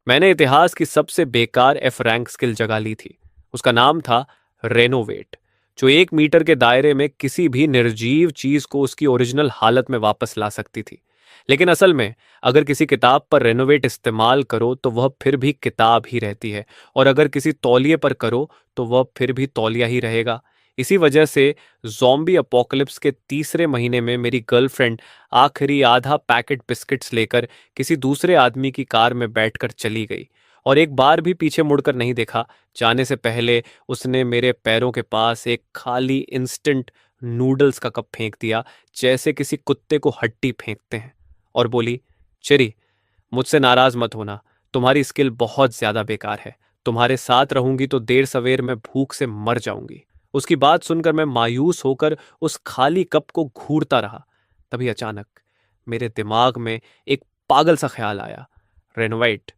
मैंने इतिहास की सबसे बेकार एफ रैंक स्किल जगह ली थी। उसका नाम था रेनोवेट, जो 1 मीटर के दायरे में किसी भी निर्जीव चीज को उसकी ओरिजिनल हालत में वापस ला सकती थी। लेकिन असल में अगर किसी किताब पर रेनोवेट इस्तेमाल करो तो वह फिर भी किताब ही रहती है, और अगर किसी तौलिए पर करो तो वह फिर भी तौलिया ही रहेगा। इसी वजह से जॉम्बी अपोकलिप्स के तीसरे महीने में मेरी गर्लफ्रेंड आखिरी आधा पैकेट बिस्किट्स लेकर किसी दूसरे आदमी की कार में बैठकर चली गई, और एक बार भी पीछे मुड़कर नहीं देखा। जाने से पहले उसने मेरे पैरों के पास एक खाली इंस्टेंट नूडल्स का कप फेंक दिया, जैसे किसी कुत्ते को हड्डी फेंकते हैं, और बोली, चेरी, मुझसे नाराज मत होना, तुम्हारी स्किल बहुत ज्यादा बेकार है। तुम्हारे साथ रहूंगी तो देर सवेर मैं भूख से मर जाऊंगी। उसकी बात सुनकर मैं मायूस होकर उस खाली कप को घूरता रहा। तभी अचानक मेरे दिमाग में एक पागल सा ख्याल आया, रेनोवेट।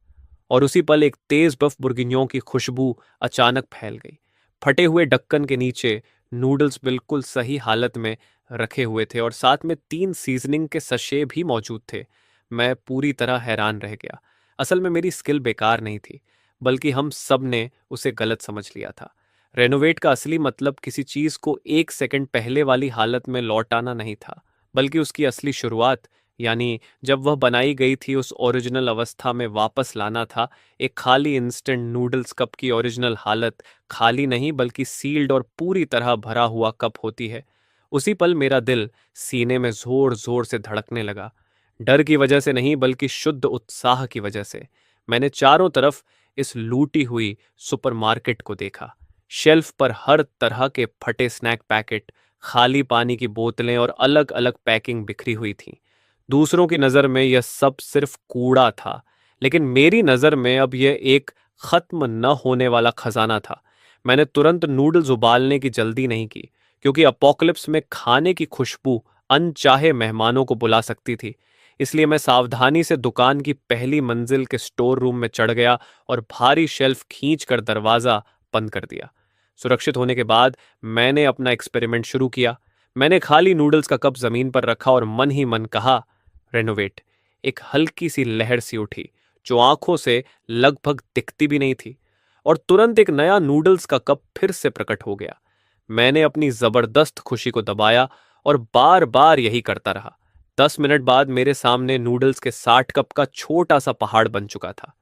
और उसी पल एक तेज बफ बुर्गियों की खुशबू अचानक फैल गई। फटे हुए ढक्कन के नीचे नूडल्स बिल्कुल सही हालत में रखे हुए थे, और साथ में 3 सीजनिंग के सशे भी मौजूद थे। मैं पूरी तरह हैरान रह गया। असल में मेरी स्किल बेकार नहीं थी, बल्कि हम सब ने उसे गलत समझ लिया था। रेनोवेट का असली मतलब किसी चीज को 1 सेकंड पहले वाली हालत में लौटाना नहीं था, बल्कि उसकी असली शुरुआत, यानी जब वह बनाई गई थी उस ओरिजिनल अवस्था में वापस लाना था। एक खाली इंस्टेंट नूडल्स कप की ओरिजिनल हालत खाली नहीं, बल्कि सील्ड और पूरी तरह भरा हुआ कप होती है। उसी पल मेरा दिल सीने में जोर जोर से धड़कने लगा। डर की वजह से नहीं, बल्कि शुद्ध उत्साह की वजह से। मैंने चारों तरफ इस लूटी हुई सुपरमार्केट को देखा। शेल्फ पर हर तरह के फटे स्नैक पैकेट, खाली पानी की बोतलें और अलग अलग पैकिंग बिखरी हुई थी। दूसरों की नज़र में यह सब सिर्फ कूड़ा था, लेकिन मेरी नज़र में अब यह एक खत्म न होने वाला खजाना था। मैंने तुरंत नूडल्स उबालने की जल्दी नहीं की, क्योंकि अपोकलिप्स में खाने की खुशबू अनचाहे मेहमानों को बुला सकती थी। इसलिए मैं सावधानी से दुकान की पहली मंजिल के स्टोर रूम में चढ़ गया और भारी शेल्फ खींचकर दरवाज़ा बंद कर दिया। सुरक्षित होने के बाद मैंने अपना एक्सपेरिमेंट शुरू किया। मैंने खाली नूडल्स का कप जमीन पर रखा और मन ही मन कहा, रेनोवेट। एक हल्की सी लहर सी उठी, जो आंखों से लगभग दिखती भी नहीं थी, और तुरंत एक नया नूडल्स का कप फिर से प्रकट हो गया। मैंने अपनी जबरदस्त खुशी को दबाया और बार बार यही करता रहा। 10 मिनट बाद मेरे सामने नूडल्स के 60 कप का छोटा सा पहाड़ बन चुका था।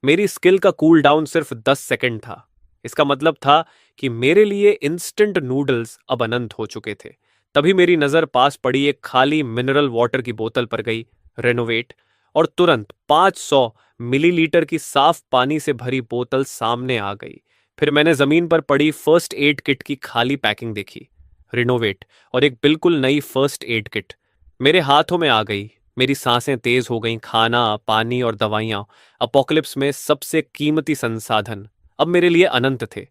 मेरी स्किल का कूल डाउन सिर्फ 10 सेकंड था। इसका मतलब था कि मेरे लिए इंस्टेंट नूडल्स अब अनंत हो चुके थे। तभी मेरी नजर पास पड़ी एक खाली मिनरल वाटर की बोतल पर गई, रेनोवेट। और तुरंत 500 मिलीलीटर की साफ पानी से भरी बोतल सामने आ गई। फिर मैंने जमीन पर पड़ी फर्स्ट एड किट की खाली पैकिंग देखी, रिनोवेट, और एक बिल्कुल नई फर्स्ट एड किट मेरे हाथों में आ गई। मेरी सांसें तेज हो गईं। खाना, पानी और दवाइयां, अपोकलिप्स में सबसे कीमती संसाधन, अब मेरे लिए अनंत थे।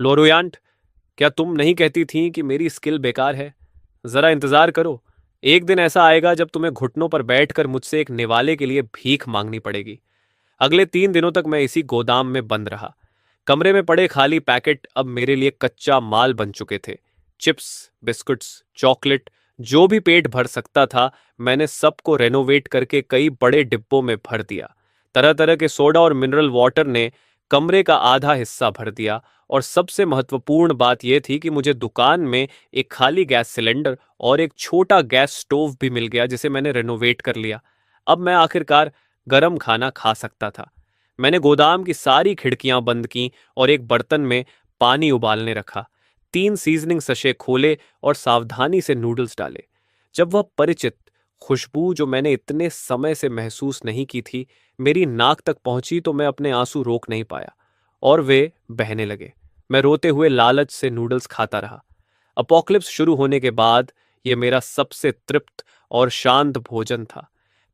लोरोयांट, क्या तुम नहीं कहती थी कि मेरी स्किल बेकार है? जरा इंतजार करो, एक दिन ऐसा आएगा जब तुम्हें घुटनों पर बैठकर मुझसे एक निवाले के लिए भीख मांगनी पड़ेगी। अगले 3 दिनों तक मैं इसी गोदाम में बंद रहा। कमरे में पड़े खाली पैकेट अब मेरे लिए कच्चा माल बन चुके थे। चिप्स, बिस्कुट्स, चॉकलेट, जो भी पेट भर सकता था, मैंने सबको रेनोवेट करके कई बड़े डिब्बों में भर दिया। तरह तरह के सोडा और मिनरल वाटर ने कमरे का आधा हिस्सा भर दिया, और सबसे महत्वपूर्ण बात यह थी कि मुझे दुकान में एक खाली गैस सिलेंडर और एक छोटा गैस स्टोव भी मिल गया, जिसे मैंने रेनोवेट कर लिया। अब मैं आखिरकार गरम खाना खा सकता था। मैंने गोदाम की सारी खिड़कियां बंद की और एक बर्तन में पानी उबालने रखा। 3 सीजनिंग सशे खोले और सावधानी से नूडल्स डाले। जब वह परिचित खुशबू, जो मैंने इतने समय से महसूस नहीं की थी, मेरी नाक तक पहुंची तो मैं अपने आंसू रोक नहीं पाया, और वे बहने लगे। मैं रोते हुए लालच से नूडल्स खाता रहा। अपोकलिप्स शुरू होने के बाद यह मेरा सबसे तृप्त और शांत भोजन था।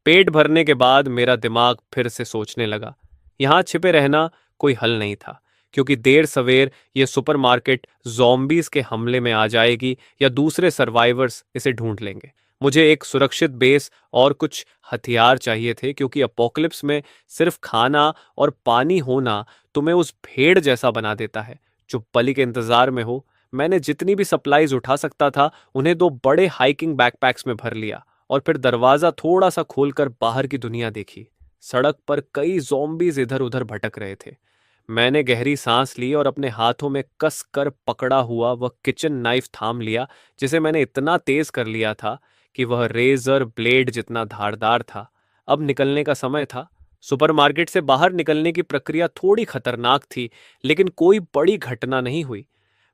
पेट भरने के बाद मेरा दिमाग फिर से सोचने लगा। यहाँ छिपे रहना कोई हल नहीं था, क्योंकि देर सवेर यह सुपरमार्केट ज़ॉम्बीज़ के हमले में आ जाएगी, या दूसरे सर्वाइवर्स इसे ढूंढ लेंगे। मुझे एक सुरक्षित बेस और कुछ हथियार चाहिए थे, क्योंकि अपोकलिप्स में सिर्फ खाना और पानी होना तुम्हें उस भेड़ जैसा बना देता है जो बलि के इंतजार में हो। मैंने जितनी भी सप्लाईज उठा सकता था उन्हें 2 बड़े हाइकिंग बैकपैक्स में भर लिया, और फिर दरवाजा थोड़ा सा खोलकर बाहर की दुनिया देखी। सड़क पर कई ज़ॉम्बीज़ इधर-उधर भटक रहे थे। मैंने गहरी सांस ली और अपने हाथों में कस कर पकड़ा हुआ वह किचन नाइफ थाम लिया, जिसे मैंने इतना तेज कर लिया था कि वह रेजर ब्लेड जितना धारदार था। अब निकलने का समय था। सुपरमार्केट से बाहर निकलने की प्रक्रिया थोड़ी खतरनाक थी, लेकिन कोई बड़ी घटना नहीं हुई।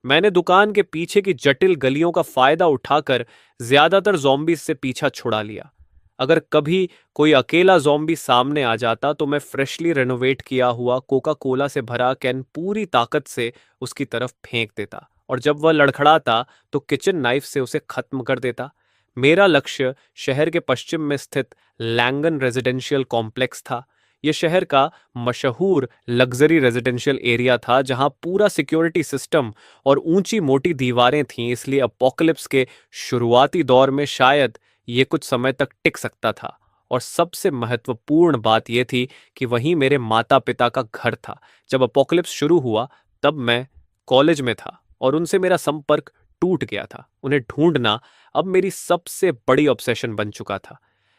मैंने दुकान के पीछे की जटिल गलियों का फायदा उठाकर ज्यादातर ज़ॉम्बीज़ से पीछा छुड़ा लिया। अगर कभी कोई अकेला ज़ॉम्बी सामने आ जाता तो मैं फ्रेशली रेनोवेट किया हुआ कोका कोला से भरा कैन पूरी ताकत से उसकी तरफ फेंक देता, और जब वह लड़खड़ाता तो किचन नाइफ से उसे खत्म कर देता। मेरा लक्ष्य शहर के पश्चिम में स्थित लैंगन रेजिडेंशियल कॉम्प्लेक्स था। यह शहर का मशहूर लग्जरी रेजिडेंशियल एरिया था, जहां पूरा सिक्योरिटी सिस्टम और ऊंची मोटी दीवारें थीं, इसलिए अपोकलिप्स के शुरुआती दौर में शायद ये कुछ समय तक टिक सकता था। और सबसे महत्वपूर्ण बात यह थी कि वहीं मेरे माता पिता का घर था। जब अपोकलिप्स शुरू हुआ तब मैं कॉलेज में था और उनसे मेरा संपर्क टूट गया था। उन्हें ढूंढना अब मेरी सबसे बड़ी ऑब्सेशन बन चुका था।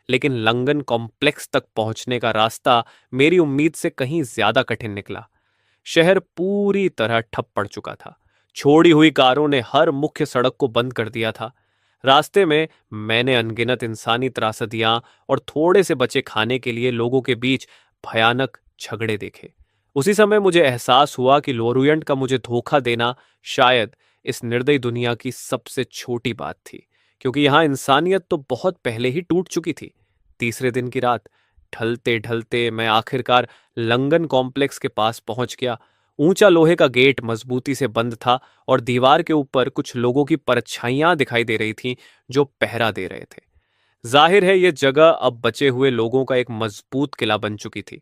लेकिन लंगन कॉम्प्लेक्स तक पहुंचने का रास्ता मेरी उम्मीद से कहीं ज्यादा कठिन निकला। शहर पूरी तरह ठप पड़ चुका था। छोड़ी हुई कारों ने हर मुख्य सड़क को बंद कर दिया था। रास्ते में मैंने अनगिनत इंसानी त्रासदियां और थोड़े से बचे खाने के लिए लोगों के बीच भयानक झगड़े देखे। उसी समय मुझे एहसास हुआ कि लोरुयंट का मुझे धोखा देना शायद इस निर्दयी दुनिया की सबसे छोटी बात थी, क्योंकि यहां इंसानियत तो बहुत पहले ही टूट चुकी थी। तीसरे दिन की रात ढलते ढलते मैं आखिरकार लंगन कॉम्प्लेक्स के पास पहुंच गया। ऊंचा लोहे का गेट मजबूती से बंद था और दीवार के ऊपर कुछ लोगों की परछाइयां दिखाई दे रही थीं जो पहरा दे रहे थे। जाहिर है यह जगह अब बचे हुए लोगों का एक मजबूत किला बन चुकी थी।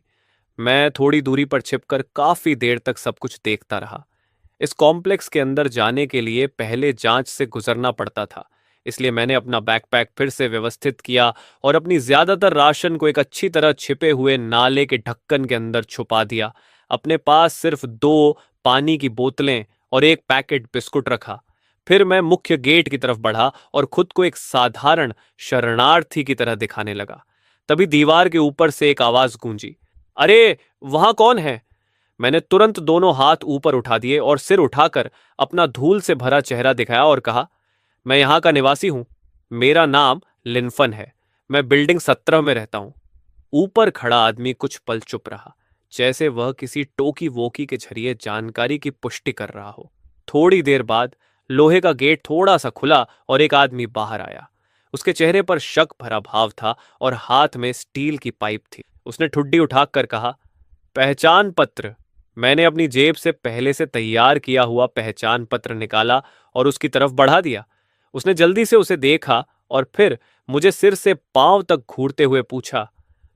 मैं थोड़ी दूरी पर छिपकर काफी देर तक सब कुछ देखता रहा। इस कॉम्प्लेक्स के अंदर जाने के लिए पहले जांच से गुजरना पड़ता था, इसलिए मैंने अपना बैकपैक फिर से व्यवस्थित किया और अपनी ज्यादातर राशन को एक अच्छी तरह छिपे हुए नाले के ढक्कन के अंदर छुपा दिया। अपने पास सिर्फ 2 पानी की बोतलें और एक पैकेट बिस्कुट रखा। फिर मैं मुख्य गेट की तरफ बढ़ा और खुद को एक साधारण शरणार्थी की तरह दिखाने लगा। तभी दीवार के ऊपर से एक आवाज गूंजी, अरे वहां कौन है? मैंने तुरंत दोनों हाथ ऊपर उठा दिए और सिर उठाकर अपना धूल से भरा चेहरा दिखाया और कहा, मैं यहां का निवासी हूं। मेरा नाम लिनफन है। मैं बिल्डिंग 17 में रहता हूं। ऊपर खड़ा आदमी कुछ पल चुप रहा, जैसे वह किसी टोकी वोकी के जरिए जानकारी की पुष्टि कर रहा हो। थोड़ी देर बाद लोहे का गेट थोड़ा सा खुला और एक आदमी बाहर आया। उसके चेहरे पर शक भरा भाव था और हाथ में स्टील की पाइप थी। उसने ठुड्डी उठाकर कहा, पहचान पत्र। मैंने अपनी जेब से पहले से तैयार किया हुआ पहचान पत्र निकाला और उसकी तरफ बढ़ा दिया। उसने जल्दी से उसे देखा और फिर मुझे सिर से पांव तक घूरते हुए पूछा,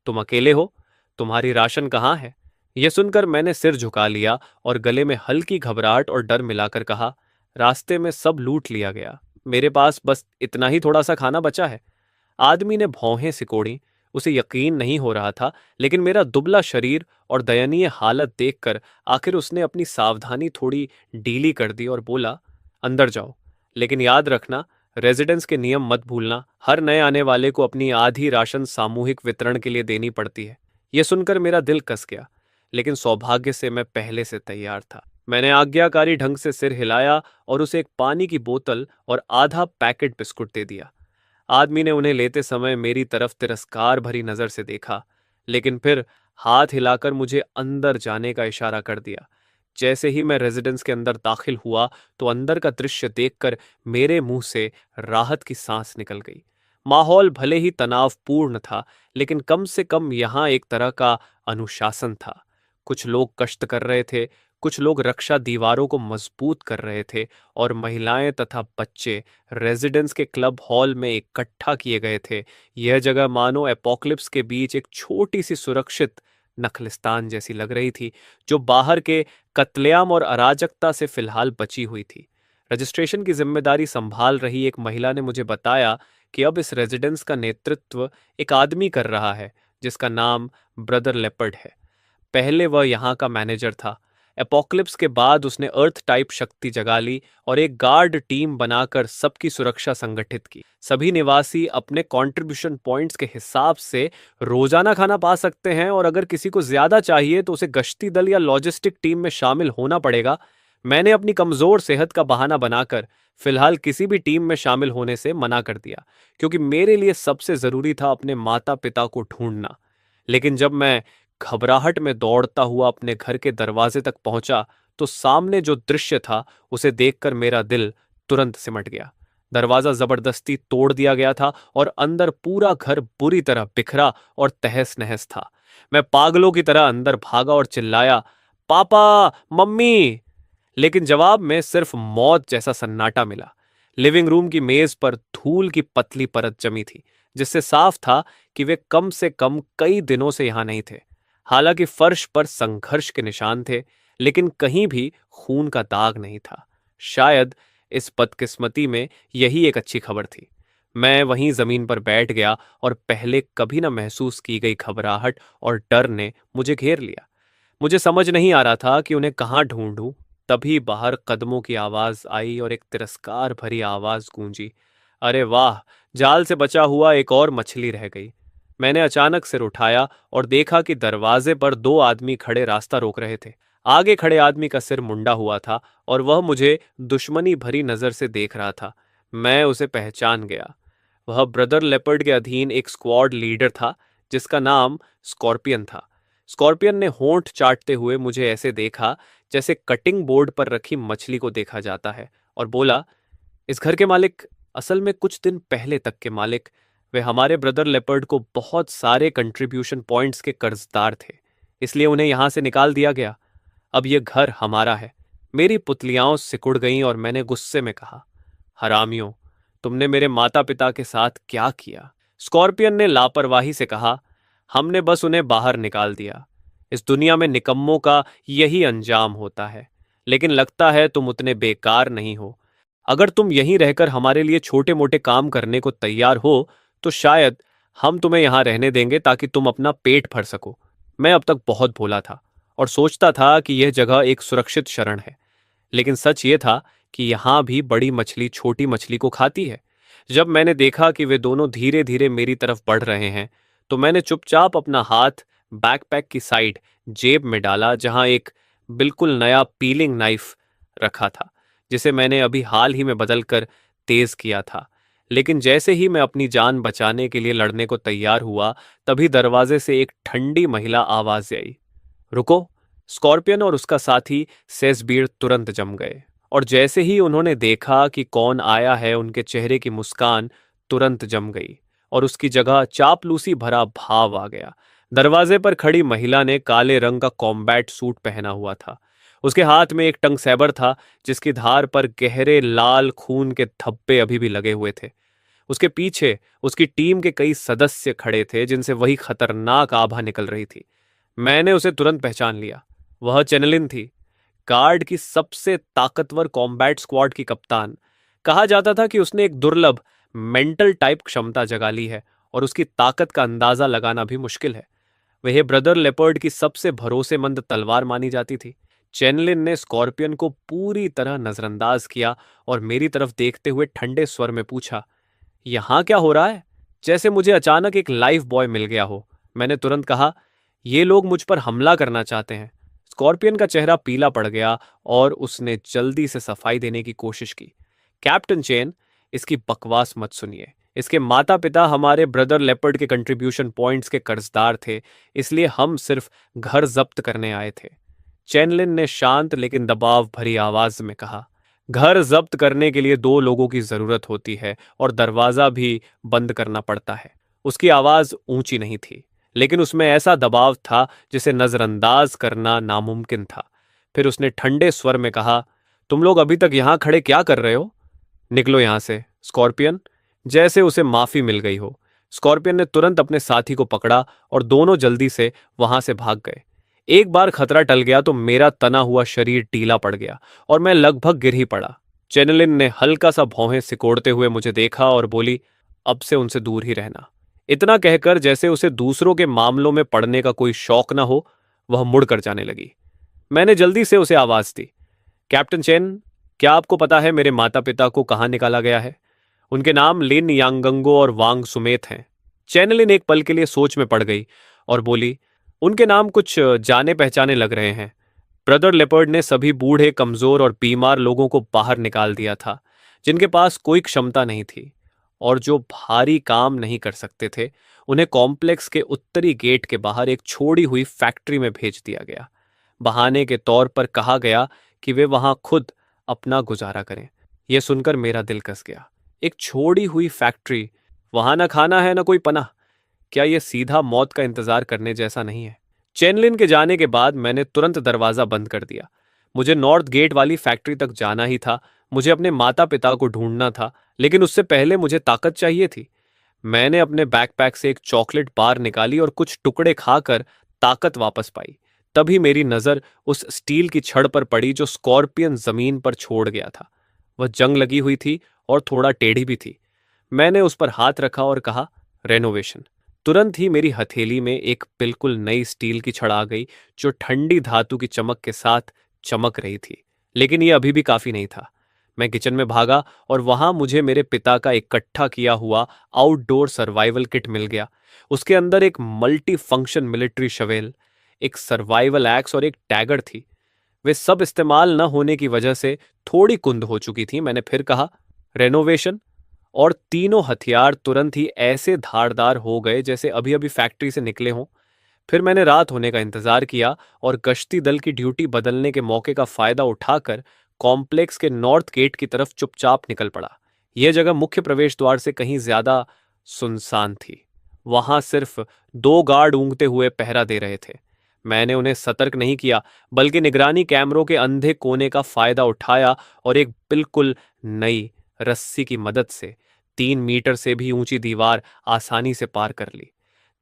तुम अकेले हो? तुम्हारी राशन कहाँ है? यह सुनकर मैंने सिर झुका लिया और गले में हल्की घबराहट और डर मिलाकर कहा, रास्ते में सब लूट लिया गया। मेरे पास बस इतना ही थोड़ा सा खाना बचा है। आदमी ने भौहें सिकोड़ी। उसे यकीन नहीं हो रहा था, लेकिन मेरा दुबला शरीर और दयनीय हालत देखकर आखिर उसने अपनी सावधानी थोड़ी ढीली कर दी और बोला, अंदर जाओ, लेकिन याद रखना, रेजिडेंस के नियम मत भूलना। हर नए आने वाले को अपनी आधी राशन सामूहिक वितरण के लिए देनी पड़ती है। यह सुनकर मेरा दिल कस गया, लेकिन सौभाग्य से मैं पहले से तैयार था। मैंने आज्ञाकारी ढंग से सिर हिलाया और उसे एक पानी की बोतल और आधा पैकेट बिस्कुट दे दिया। आदमी ने उन्हें लेते समय मेरी तरफ तिरस्कार भरी नजर से देखा, लेकिन फिर हाथ हिलाकर मुझे अंदर जाने का इशारा कर दिया। जैसे ही मैं रेजिडेंस के अंदर दाखिल हुआ तो अंदर का दृश्य देखकर मेरे मुंह से राहत की सांस निकल गई। माहौल भले ही तनावपूर्ण था, लेकिन कम से कम यहाँ एक तरह का अनुशासन था। कुछ लोग गश्त कर रहे थे, कुछ लोग रक्षा दीवारों को मजबूत कर रहे थे और महिलाएं तथा बच्चे रेजिडेंस के क्लब हॉल में इकट्ठा किए गए थे। यह जगह मानो एपोक्लिप्स के बीच एक छोटी सी सुरक्षित नखलिस्तान जैसी लग रही थी, जो बाहर के कत्लेआम और अराजकता से फिलहाल बची हुई थी। रजिस्ट्रेशन की जिम्मेदारी संभाल रही एक महिला ने मुझे बताया कि अब इस रेजिडेंस का नेतृत्व एक आदमी कर रहा है जिसका नाम ब्रदर लेपर्ड है। पहले वह यहाँ का मैनेजर था, एपोक्लिप्स के बाद उसने अर्थ टाइप शक्ति जगा ली और एक गार्ड टीम बनाकर सबकी सुरक्षा संगठित की। सभी निवासी अपने कंट्रीब्यूशन पॉइंट्स के हिसाब से रोजाना खाना पा सकते हैं और अगर किसी को ज्यादा चाहिए तो उसे गश्ती दल या लॉजिस्टिक टीम में शामिल होना पड़ेगा। मैंने अपनी कमजोर सेहत का बहाना बनाकर फिलहाल किसी भी टीम में शामिल होने से मना कर दिया, क्योंकि मेरे लिए सबसे जरूरी था अपने माता पिता को ढूंढना। लेकिन जब मैं घबराहट में दौड़ता हुआ अपने घर के दरवाजे तक पहुंचा तो सामने जो दृश्य था उसे देखकर मेरा दिल तुरंत सिमट गया। दरवाजा जबरदस्ती तोड़ दिया गया था और अंदर पूरा घर बुरी तरह बिखरा और तहस नहस था। मैं पागलों की तरह अंदर भागा और चिल्लाया, पापा, मम्मी। लेकिन जवाब में सिर्फ मौत जैसा सन्नाटा मिला। लिविंग रूम की मेज पर धूल की पतली परत जमी थी, जिससे साफ था कि वे कम से कम कई दिनों से यहां नहीं थे। हालांकि फर्श पर संघर्ष के निशान थे, लेकिन कहीं भी खून का दाग नहीं था। शायद इस बदकिस्मती में यही एक अच्छी खबर थी। मैं वहीं जमीन पर बैठ गया और पहले कभी न महसूस की गई घबराहट और डर ने मुझे घेर लिया। मुझे समझ नहीं आ रहा था कि उन्हें कहाँ ढूंढूं। तभी बाहर कदमों की आवाज आई और एक तिरस्कार भरी आवाज गूंजी, अरे वाह, जाल से बचा हुआ एक और मछली रह गई। मैंने अचानक सिर उठाया और देखा कि दरवाजे पर दो आदमी खड़े रास्ता रोक रहे थे। आगे खड़े आदमी का सिर मुंडा हुआ था और वह मुझे दुश्मनी भरी नजर से देख रहा था। मैं उसे पहचान गया। वह ब्रदर लेपर्ड के अधीन एक स्क्वाड लीडर था, जिसका नाम स्कॉर्पियन था। स्कॉर्पियन ने होंठ चाटते हुए मुझे ऐसे देखा जैसे कटिंग बोर्ड पर रखी मछली को देखा जाता है, और बोला, इस घर के मालिक, असल में कुछ दिन पहले तक के मालिक, वे हमारे ब्रदर लेपर्ड को बहुत सारे कंट्रीब्यूशन पॉइंट्स के कर्जदार थे, इसलिए उन्हें यहां से निकाल दिया गया। अब यह घर हमारा है। मेरी पुतलियां सिकुड़ गईं और मैंने गुस्से में कहा, हरामियों, तुमने मेरे माता पिता के साथ क्या किया? स्कॉर्पियन ने लापरवाही से कहा, हमने बस उन्हें बाहर निकाल दिया। इस दुनिया में निकम्मों का यही अंजाम होता है। लेकिन लगता है तुम उतने बेकार नहीं हो। अगर तुम यहीं रहकर हमारे लिए छोटे मोटे काम करने को तैयार हो तो शायद हम तुम्हें यहां रहने देंगे ताकि तुम अपना पेट भर सको। मैं अब तक बहुत भोला था और सोचता था कि यह जगह एक सुरक्षित शरण है, लेकिन सच ये था कि यहां भी बड़ी मछली छोटी मछली को खाती है। जब मैंने देखा कि वे दोनों धीरे धीरे मेरी तरफ बढ़ रहे हैं तो मैंने चुपचाप अपना हाथ बैकपैक की साइड जेब में डाला, जहां एक बिल्कुल नया पीलिंग नाइफ रखा था, जिसे मैंने अभी हाल ही में बदलकर तेज किया था। लेकिन जैसे ही मैं अपनी जान बचाने के लिए लड़ने को तैयार हुआ, तभी दरवाजे से एक ठंडी महिला आवाज आई, रुको। स्कॉर्पियन और उसका साथी सेसबीर तुरंत जम गए, और जैसे ही उन्होंने देखा कि कौन आया है, उनके चेहरे की मुस्कान तुरंत जम गई और उसकी जगह चापलूसी भरा भाव आ गया। दरवाजे पर खड़ी महिला ने काले रंग का कॉम्बैट सूट पहना हुआ था। उसके हाथ में एक टंग सैबर था, जिसकी धार पर गहरे लाल खून के धब्बे अभी भी लगे हुए थे। उसके पीछे उसकी टीम के कई सदस्य खड़े थे, जिनसे वही खतरनाक आभा निकल रही थी। मैंने उसे तुरंत पहचान लिया। वह चेनेलिन थी, गार्ड की सबसे ताकतवर कॉम्बैट स्क्वाड की कप्तान। कहा जाता था कि उसने एक दुर्लभ मेंटल टाइप क्षमता जगा ली है और उसकी ताकत का अंदाजा लगाना भी मुश्किल है। वह ब्रदर लेपर्ड की सबसे भरोसेमंद तलवार मानी जाती थी। चेनलिन ने स्कॉर्पियन को पूरी तरह नजरअंदाज किया और मेरी तरफ देखते हुए ठंडे स्वर में पूछा, यहां क्या हो रहा है? जैसे मुझे अचानक एक लाइफ बॉय मिल गया हो। मैंने तुरंत कहा, ये लोग मुझ पर हमला करना चाहते हैं। स्कॉर्पियन का चेहरा पीला पड़ गया और उसने जल्दी से सफाई देने की कोशिश की, कैप्टन चेन, इसकी बकवास मत सुनिए। इसके माता पिता हमारे ब्रदर लेपर्ड के कंट्रीब्यूशन पॉइंट्स के कर्जदार थे, इसलिए हम सिर्फ घर जब्त करने आए थे। चैनलिन ने शांत लेकिन दबाव भरी आवाज में कहा, घर जब्त करने के लिए दो लोगों की जरूरत होती है और दरवाजा भी बंद करना पड़ता है। उसकी आवाज ऊंची नहीं थी, लेकिन उसमें ऐसा दबाव था जिसे नजरअंदाज करना नामुमकिन था। फिर उसने ठंडे स्वर में कहा, तुम लोग अभी तक यहां खड़े क्या कर रहे हो? निकलो यहां से, स्कॉर्पियन। जैसे उसे माफी मिल गई हो, स्कॉर्पियन ने तुरंत अपने साथी को पकड़ा और दोनों जल्दी से वहां से भाग गए। एक बार खतरा टल गया तो मेरा तना हुआ शरीर ढीला पड़ गया और मैं लगभग गिर ही पड़ा। चेनेलिन ने हल्का सा भौहें सिकोड़ते हुए मुझे देखा और बोली, अब से उनसे दूर ही रहना। इतना कहकर, जैसे उसे दूसरों के मामलों में पड़ने का कोई शौक ना हो, वह मुड़कर जाने लगी। मैंने जल्दी से उसे आवाज दी। कैप्टन चेन, क्या आपको पता है मेरे माता पिता को कहाँ निकाला गया है? उनके नाम लिन यांगंगो और वांग सुमेत हैं। चैनलिन एक पल के लिए सोच में पड़ गई और बोली, उनके नाम कुछ जाने पहचाने लग रहे हैं। ब्रदर लेपर्ड ने सभी बूढ़े, कमजोर और बीमार लोगों को बाहर निकाल दिया था, जिनके पास कोई क्षमता नहीं थी और जो भारी काम नहीं कर सकते थे। उन्हें कॉम्प्लेक्स के उत्तरी गेट के बाहर एक छोड़ी हुई फैक्ट्री में भेज दिया गया। बहाने के तौर पर कहा गया कि वे वहां खुद अपना गुजारा करें। यह सुनकर मेरा दिल कस गया। एक छोड़ी हुई फैक्ट्री, वहां ना खाना है ना कोई पनाह। क्या यह सीधा मौत का इंतजार करने जैसा नहीं है? चेनलिन के जाने के बाद मैंने तुरंत दरवाजा बंद कर दिया। मुझे नॉर्थ गेट वाली फैक्ट्री तक जाना ही था। मुझे अपने माता पिता को ढूंढना था, लेकिन उससे पहले मुझे ताकत चाहिए थी। मैंने अपने बैकपैक से एक चॉकलेट बार निकाली और कुछ टुकड़े खाकर ताकत वापस पाई। तभी मेरी नजर उस स्टील की छड़ पर पड़ी जो स्कॉर्पियन जमीन पर छोड़ गया था। वह जंग लगी हुई थी और थोड़ा टेढ़ी भी थी। मैंने उस पर हाथ रखा और कहा, रेनोवेशन। तुरंत ही मेरी हथेली में एक बिल्कुल नई स्टील की छड़ आ गई जो ठंडी धातु की चमक के साथ चमक रही थी। लेकिन यह अभी भी काफी नहीं था। मैं किचन में भागा और वहां मुझे मेरे पिता का इकट्ठा किया हुआ आउटडोर सर्वाइवल किट मिल गया। उसके अंदर एक मल्टी फंक्शन मिलिट्री शवेल, एक सर्वाइवल एक्स और एक टैगर थी। वे सब इस्तेमाल न होने की वजह से थोड़ी कुंद हो चुकी थी। मैंने फिर कहा, रेनोवेशन। और तीनों हथियार तुरंत ही ऐसे धारदार हो गए जैसे अभी अभी फैक्ट्री से निकले हों। फिर मैंने रात होने का इंतजार किया और गश्ती दल की ड्यूटी बदलने के मौके का फायदा उठाकर कॉम्प्लेक्स के नॉर्थ गेट की तरफ चुपचाप निकल पड़ा। यह जगह मुख्य प्रवेश द्वार से कहीं ज्यादा सुनसान थी। वहां सिर्फ दो गार्ड ऊँघते हुए पहरा दे रहे थे। मैंने उन्हें सतर्क नहीं किया, बल्कि निगरानी कैमरों के अंधे कोने का फायदा उठाया और एक बिल्कुल नई रस्सी की मदद से 3 मीटर से भी ऊंची दीवार आसानी से पार कर ली।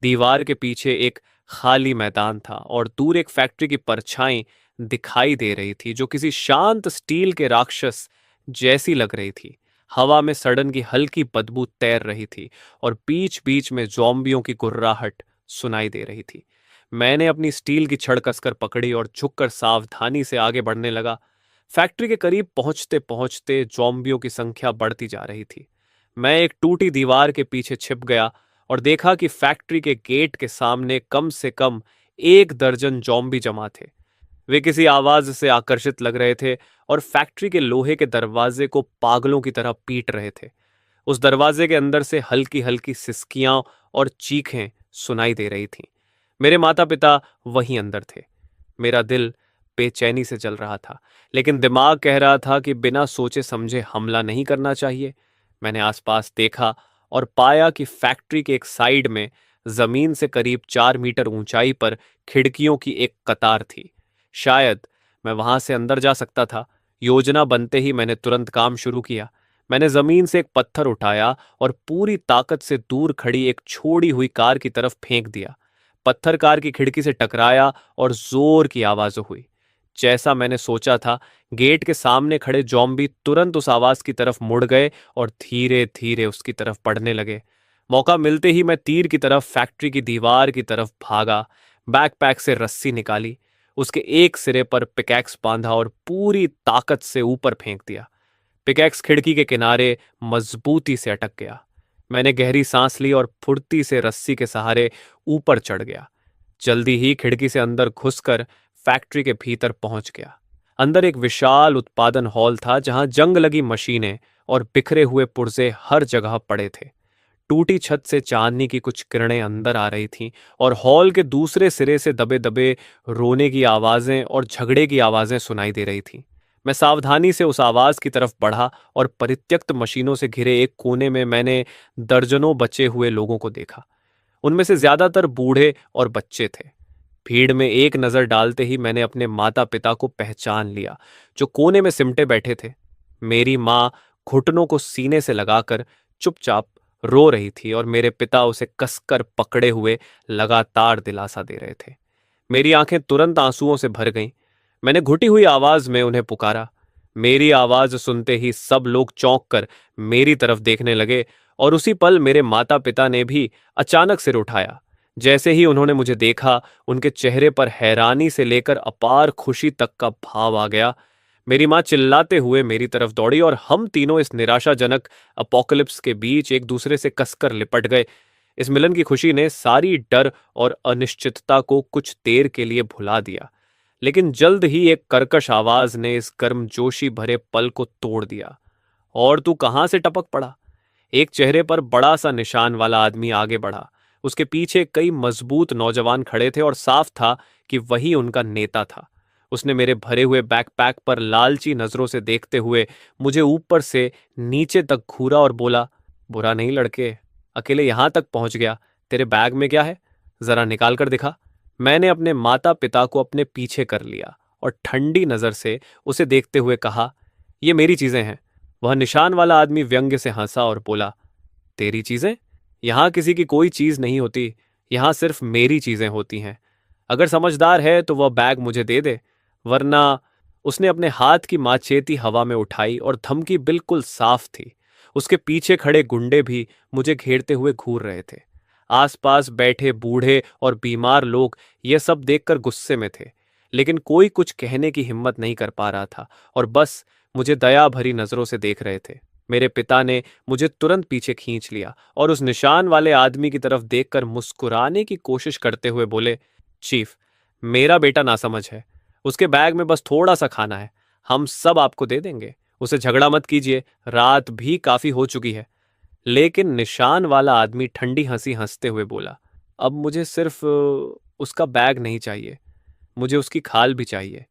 दीवार के पीछे एक खाली मैदान था और दूर एक फैक्ट्री की परछाई दिखाई दे रही थी जो किसी शांत स्टील के राक्षस जैसी लग रही थी। हवा में सड़न की हल्की बदबू तैर रही थी और बीच बीच में ज़ॉम्बियों की गुर्राहट सुनाई दे रही थी। मैंने अपनी स्टील की छड़ कसकर पकड़ी और झुककर सावधानी से आगे बढ़ने लगा। फैक्ट्री के करीब पहुंचते पहुंचते ज़ॉम्बियों की संख्या बढ़ती जा रही थी। मैं एक टूटी दीवार के पीछे छिप गया और देखा कि फैक्ट्री के गेट के सामने कम से कम 1 दर्जन ज़ॉम्बी जमा थे। वे किसी आवाज से आकर्षित लग रहे थे और फैक्ट्री के लोहे के दरवाजे को पागलों की तरह पीट रहे थे। उस दरवाजे के अंदर से हल्की हल्की सिसकियां और चीखें सुनाई दे रही थीं। मेरे माता पिता वहीं अंदर थे। मेरा दिल बेचैनी से जल रहा था, लेकिन दिमाग कह रहा था कि बिना सोचे समझे हमला नहीं करना चाहिए। मैंने आसपास देखा और पाया कि फैक्ट्री के एक साइड में जमीन से करीब 4 मीटर ऊंचाई पर खिड़कियों की एक कतार थी। शायद मैं वहां से अंदर जा सकता था। योजना बनते ही मैंने तुरंत काम शुरू किया। मैंने जमीन से एक पत्थर उठाया और पूरी ताकत से दूर खड़ी एक छोड़ी हुई कार की तरफ फेंक दिया। पत्थर कार की खिड़की से टकराया और जोर की आवाज हुई। जैसा मैंने सोचा था, गेट के सामने खड़े जॉम्बी तुरंत उस आवाज की तरफ मुड़ गए और धीरे धीरे उसकी तरफ बढ़ने लगे। मौका मिलते ही मैं तीर की तरफ फैक्ट्री की दीवार की तरफ भागा। बैकपैक से रस्सी निकाली, उसके एक सिरे पर पिकैक्स बांधा और पूरी ताकत से ऊपर फेंक दिया। पिकैक्स खिड़की के किनारे मजबूती से अटक गया। मैंने गहरी सांस ली और फुर्ती से रस्सी के सहारे ऊपर चढ़ गया। जल्दी ही खिड़की से अंदर घुसकर फैक्ट्री के भीतर पहुंच गया। अंदर एक विशाल उत्पादन हॉल था जहां जंग लगी मशीनें और बिखरे हुए पुर्जे हर जगह पड़े थे। टूटी छत से चांदनी की कुछ किरणें अंदर आ रही थीं और हॉल के दूसरे सिरे से दबे दबे रोने की आवाजें और झगड़े की आवाजें सुनाई दे रही थीं। मैं सावधानी से उस आवाज की तरफ बढ़ा और परित्यक्त मशीनों से घिरे एक कोने में मैंने दर्जनों बचे हुए लोगों को देखा। उनमें से ज्यादातर बूढ़े और बच्चे थे। भीड़ में एक नजर डालते ही मैंने अपने माता पिता को पहचान लिया, जो कोने में सिमटे बैठे थे। मेरी माँ घुटनों को सीने से लगाकर चुपचाप रो रही थी और मेरे पिता उसे कसकर पकड़े हुए लगातार दिलासा दे रहे थे। मेरी आंखें तुरंत आंसुओं से भर गईं। मैंने घुटी हुई आवाज में उन्हें पुकारा। मेरी आवाज सुनते ही सब लोग चौंक कर मेरी तरफ देखने लगे और उसी पल मेरे माता पिता ने भी अचानक सिर उठाया। जैसे ही उन्होंने मुझे देखा, उनके चेहरे पर हैरानी से लेकर अपार खुशी तक का भाव आ गया। मेरी माँ चिल्लाते हुए मेरी तरफ दौड़ी और हम तीनों इस निराशाजनक अपोकलिप्स के बीच एक दूसरे से कसकर लिपट गए। इस मिलन की खुशी ने सारी डर और अनिश्चितता को कुछ देर के लिए भुला दिया, लेकिन जल्द ही एक कर्कश आवाज ने इस गर्मजोशी भरे पल को तोड़ दिया। और तू कहां से टपक पड़ा? एक चेहरे पर बड़ा सा निशान वाला आदमी आगे बढ़ा। उसके पीछे कई मजबूत नौजवान खड़े थे और साफ था कि वही उनका नेता था। उसने मेरे भरे हुए बैकपैक पर लालची नजरों से देखते हुए मुझे ऊपर से नीचे तक घूरा और बोला, बुरा नहीं लड़के, अकेले यहां तक पहुंच गया। तेरे बैग में क्या है? जरा निकाल कर दिखा। मैंने अपने माता पिता को अपने पीछे कर लिया और ठंडी नजर से उसे देखते हुए कहा, ये मेरी चीजें हैं। वह निशान वाला आदमी व्यंग्य से हंसा और बोला, तेरी चीजें? यहां किसी की कोई चीज नहीं होती, यहां सिर्फ मेरी चीजें होती हैं। अगर समझदार है तो वह बैग मुझे दे दे, वरना। उसने अपने हाथ की माचेती हवा में उठाई और धमकी बिल्कुल साफ थी। उसके पीछे खड़े गुंडे भी मुझे घेरते हुए घूर रहे थे। आसपास बैठे बूढ़े और बीमार लोग यह सब देखकर गुस्से में थे, लेकिन कोई कुछ कहने की हिम्मत नहीं कर पा रहा था और बस मुझे दया भरी नजरों से देख रहे थे। मेरे पिता ने मुझे तुरंत पीछे खींच लिया और उस निशान वाले आदमी की तरफ देखकर मुस्कुराने की कोशिश करते हुए बोले, चीफ, मेरा बेटा नासमझ है। उसके बैग में बस थोड़ा सा खाना है, हम सब आपको दे देंगे। उसे झगड़ा मत कीजिए, रात भी काफी हो चुकी है। लेकिन निशान वाला आदमी ठंडी हंसी हंसते हुए बोला, अब मुझे सिर्फ उसका बैग नहीं चाहिए, मुझे उसकी खाल भी चाहिए।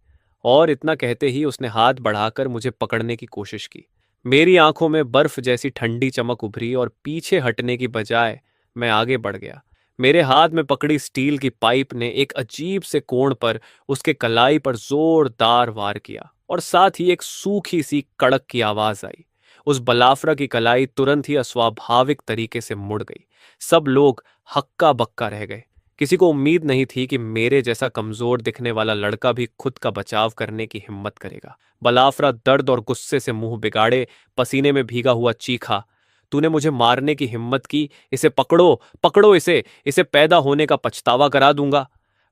और इतना कहते ही उसने हाथ बढ़ाकर मुझे पकड़ने की कोशिश की। मेरी आंखों में बर्फ जैसी ठंडी चमक उभरी और पीछे हटने की बजाय मैं आगे बढ़ गया। मेरे हाथ में पकड़ी स्टील की पाइप ने एक अजीब से कोण पर उसके कलाई पर जोरदार वार किया और साथ ही एक सूखी सी कड़क की आवाज आई। उस बलाफरा की कलाई तुरंत ही अस्वाभाविक तरीके से मुड़ गई। सब लोग हक्का बक्का रह गए। किसी को उम्मीद नहीं थी कि मेरे जैसा कमजोर दिखने वाला लड़का भी खुद का बचाव करने की हिम्मत करेगा। बलाफरा दर्द और गुस्से से मुंह बिगाड़े, पसीने में भीगा हुआ चीखा, तूने मुझे मारने की हिम्मत की, इसे पकड़ो, पकड़ो इसे पैदा होने का पछतावा करा दूंगा।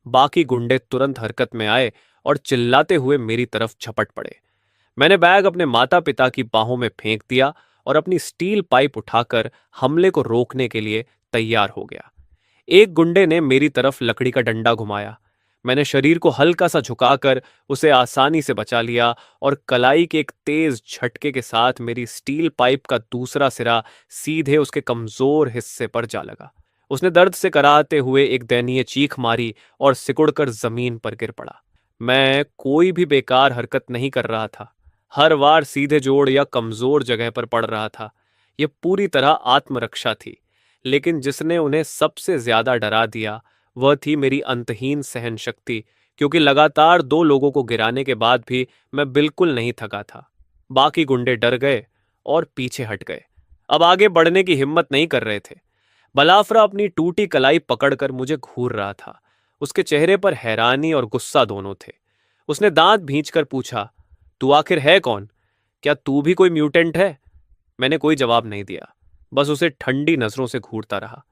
बाकी गुंडे तुरंत हरकत में आए और चिल्लाते हुए मेरी तरफ झपट पड़े। मैंने बैग अपने माता पिता की बाहों में फेंक दिया और अपनी स्टील पाइप उठाकर हमले को रोकने के लिए तैयार हो गया। एक गुंडे ने मेरी तरफ लकड़ी का डंडा घुमाया। मैंने शरीर को हल्का सा झुकाकर उसे आसानी से बचा लिया और कलाई के एक तेज झटके के साथ मेरी स्टील पाइप का दूसरा सिरा सीधे उसके कमजोर हिस्से पर जा लगा। उसने दर्द से कराहते हुए एक दयनीय चीख मारी और सिकुड़कर जमीन पर गिर पड़ा। मैं कोई भी बेकार हरकत नहीं कर रहा था। हर बार सीधे जोड़ या कमजोर जगह पर पड़ रहा था। यह पूरी तरह आत्मरक्षा थी। लेकिन जिसने उन्हें सबसे ज्यादा डरा दिया वह थी मेरी अंतहीन सहन शक्ति, क्योंकि लगातार दो लोगों को गिराने के बाद भी मैं बिल्कुल नहीं थका था। बाकी गुंडे डर गए और पीछे हट गए, अब आगे बढ़ने की हिम्मत नहीं कर रहे थे। बलाफरा अपनी टूटी कलाई पकड़कर मुझे घूर रहा था। उसके चेहरे पर हैरानी और गुस्सा दोनों थे। उसने दांत भींचकर पूछा, तू आखिर है कौन? क्या तू भी कोई म्यूटेंट है? मैंने कोई जवाब नहीं दिया, बस उसे ठंडी नजरों से घूरता रहा।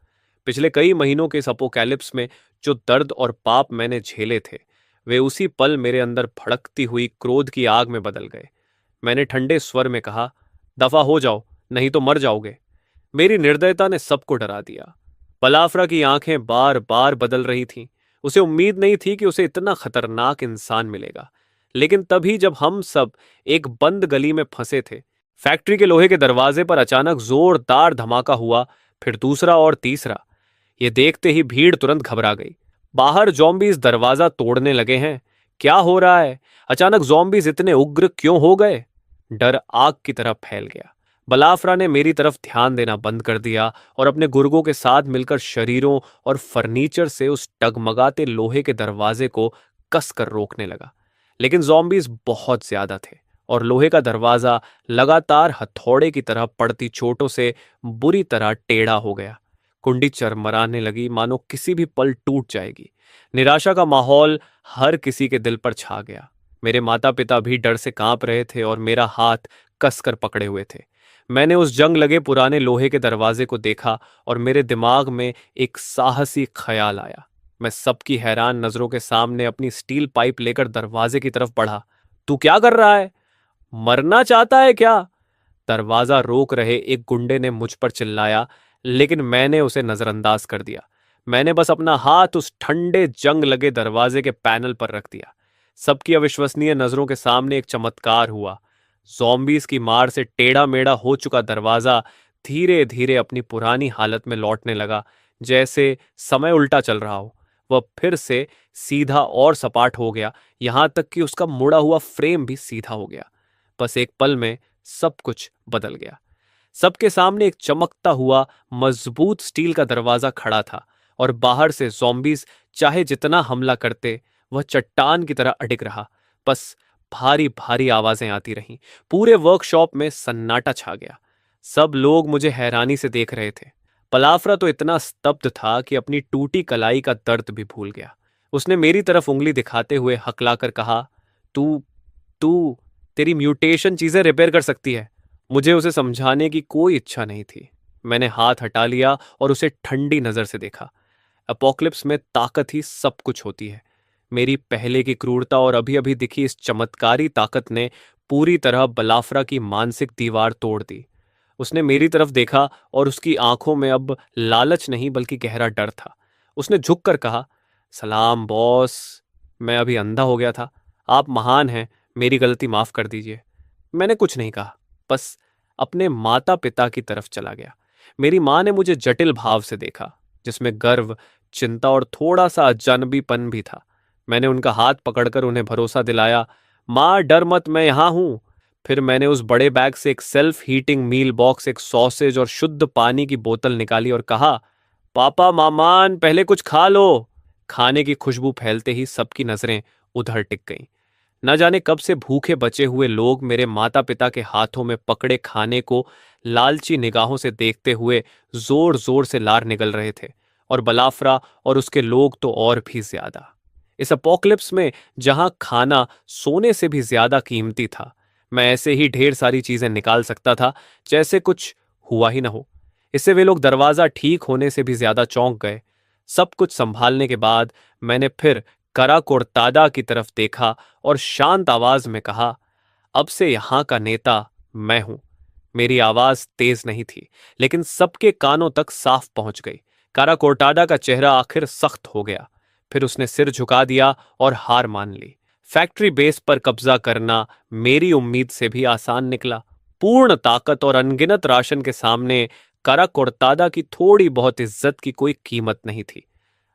पिछले कई महीनों के इस अपोकैलिप्स में जो दर्द और पाप मैंने झेले थे, वे उसी पल मेरे अंदर भड़कती हुई क्रोध की आग में बदल गए। मैंने ठंडे स्वर में कहा, दफा हो जाओ, नहीं तो मर जाओगे। मेरी निर्दयता ने सबको डरा दिया। बलाफरा की आंखें बार बार बदल रही थीं। उसे उम्मीद नहीं थी कि उसे इतना खतरनाक इंसान मिलेगा। लेकिन तभी जब हम सब एक बंद गली में फंसे थे, फैक्ट्री के लोहे के दरवाजे पर अचानक जोरदार धमाका हुआ, फिर दूसरा और तीसरा। ये देखते ही भीड़ तुरंत घबरा गई। बाहर ज़ॉम्बीज़ दरवाजा तोड़ने लगे हैं। क्या हो रहा है? अचानक ज़ॉम्बीज़ इतने उग्र क्यों हो गए? डर आग की तरह फैल गया। बलाफरा ने मेरी तरफ ध्यान देना बंद कर दिया और अपने गुर्गों के साथ मिलकर शरीरों और फर्नीचर से उस टगमगाते लोहे के दरवाजे को कसकर रोकने लगा। लेकिन ज़ॉम्बीज़ बहुत ज्यादा थे और लोहे का दरवाजा लगातार हथौड़े की तरह पड़ती चोटों से बुरी तरह टेढ़ा हो गया। कुंडी चरमराने लगी, मानो किसी भी पल टूट जाएगी। निराशा का माहौल हर किसी के दिल पर छा गया। मेरे माता पिता भी डर से कांप रहे थे और मेरा हाथ कसकर पकड़े हुए थे। मैंने उस जंग लगे पुराने लोहे के दरवाजे को देखा और मेरे दिमाग में एक साहसी ख्याल आया। मैं सबकी हैरान नजरों के सामने अपनी स्टील पाइप लेकर दरवाजे की तरफ बढ़ा। तू क्या कर रहा है? मरना चाहता है क्या? दरवाजा रोक रहे एक गुंडे ने मुझ पर चिल्लाया, लेकिन मैंने उसे नजरअंदाज कर दिया। मैंने बस अपना हाथ उस ठंडे जंग लगे दरवाजे के पैनल पर रख दिया। सबकी अविश्वसनीय नजरों के सामने एक चमत्कार हुआ। जॉम्बीज की मार से टेढ़ा मेढ़ा हो चुका दरवाजा धीरे धीरे अपनी पुरानी हालत में लौटने लगा, जैसे समय उल्टा चल रहा हो। वह फिर से सीधा और सपाट हो गया, यहां तक कि उसका मुड़ा हुआ फ्रेम भी सीधा हो गया। बस एक पल में सब कुछ बदल गया। सबके सामने एक चमकता हुआ मजबूत स्टील का दरवाजा खड़ा था और बाहर से ज़ॉम्बीज चाहे जितना हमला करते, वह चट्टान की तरह अडिग रहा। बस भारी भारी आवाजें आती रहीं। पूरे वर्कशॉप में सन्नाटा छा गया। सब लोग मुझे हैरानी से देख रहे थे। पलाफ्रा तो इतना स्तब्ध था कि अपनी टूटी कलाई का दर्द भी भूल गया। उसने मेरी तरफ उंगली दिखाते हुए हकलाकर कहा, तू तू तेरी म्यूटेशन चीजें रिपेयर कर सकती है। मुझे उसे समझाने की कोई इच्छा नहीं थी। मैंने हाथ हटा लिया और उसे ठंडी नजर से देखा। अपोक्लिप्स में ताकत ही सब कुछ होती है। मेरी पहले की क्रूरता और अभी अभी दिखी इस चमत्कारी ताकत ने पूरी तरह बलाफ्रा की मानसिक दीवार तोड़ दी। उसने मेरी तरफ देखा और उसकी आंखों में अब लालच नहीं बल्कि गहरा डर था। उसने झुककर कहा, सलाम बॉस। मैं अभी अंधा हो गया था। आप महान हैं, मेरी गलती माफ कर दीजिए। मैंने कुछ नहीं कहा, बस अपने माता पिता की तरफ चला गया। मेरी माँ ने मुझे जटिल भाव से देखा, जिसमें गर्व, चिंता और थोड़ा सा अजनबीपन भी था। मैंने उनका हाथ पकड़कर उन्हें भरोसा दिलाया, माँ डर मत, मैं यहां हूं। फिर मैंने उस बड़े बैग से एक सेल्फ हीटिंग मील बॉक्स, एक सॉसेज और शुद्ध पानी की बोतल निकाली और कहा, पापा मामान पहले कुछ खा लो। खाने की खुशबू फैलते ही सबकी नजरें उधर टिक गईं। न जाने कब से भूखे बचे हुए लोग मेरे माता पिता के हाथों में पकड़े खाने को लालची निगाहों से देखते हुए जोर जोर से लार निगल रहे थे, और बलाफ्रा और उसके लोग तो और भी ज्यादा। इस अपोक्लिप्स में जहां खाना सोने से भी ज्यादा कीमती था, मैं ऐसे ही ढेर सारी चीजें निकाल सकता था जैसे कुछ हुआ ही ना हो। इससे वे लोग दरवाजा ठीक होने से भी ज्यादा चौंक गए। सब कुछ संभालने के बाद मैंने फिर कराकोरतादा की तरफ देखा और शांत आवाज में कहा, अब से यहां का नेता मैं हूं। मेरी आवाज तेज नहीं थी, लेकिन सबके कानों तक साफ पहुंच गई। काराकोरटाडा का चेहरा आखिर सख्त हो गया। फिर उसने सिर झुका दिया और हार मान ली। फैक्ट्री बेस पर कब्जा करना मेरी उम्मीद से भी आसान निकला। पूर्ण ताकत और अनगिनत राशन के सामने काराकोरतादा की थोड़ी बहुत इज्जत की कोई कीमत नहीं थी।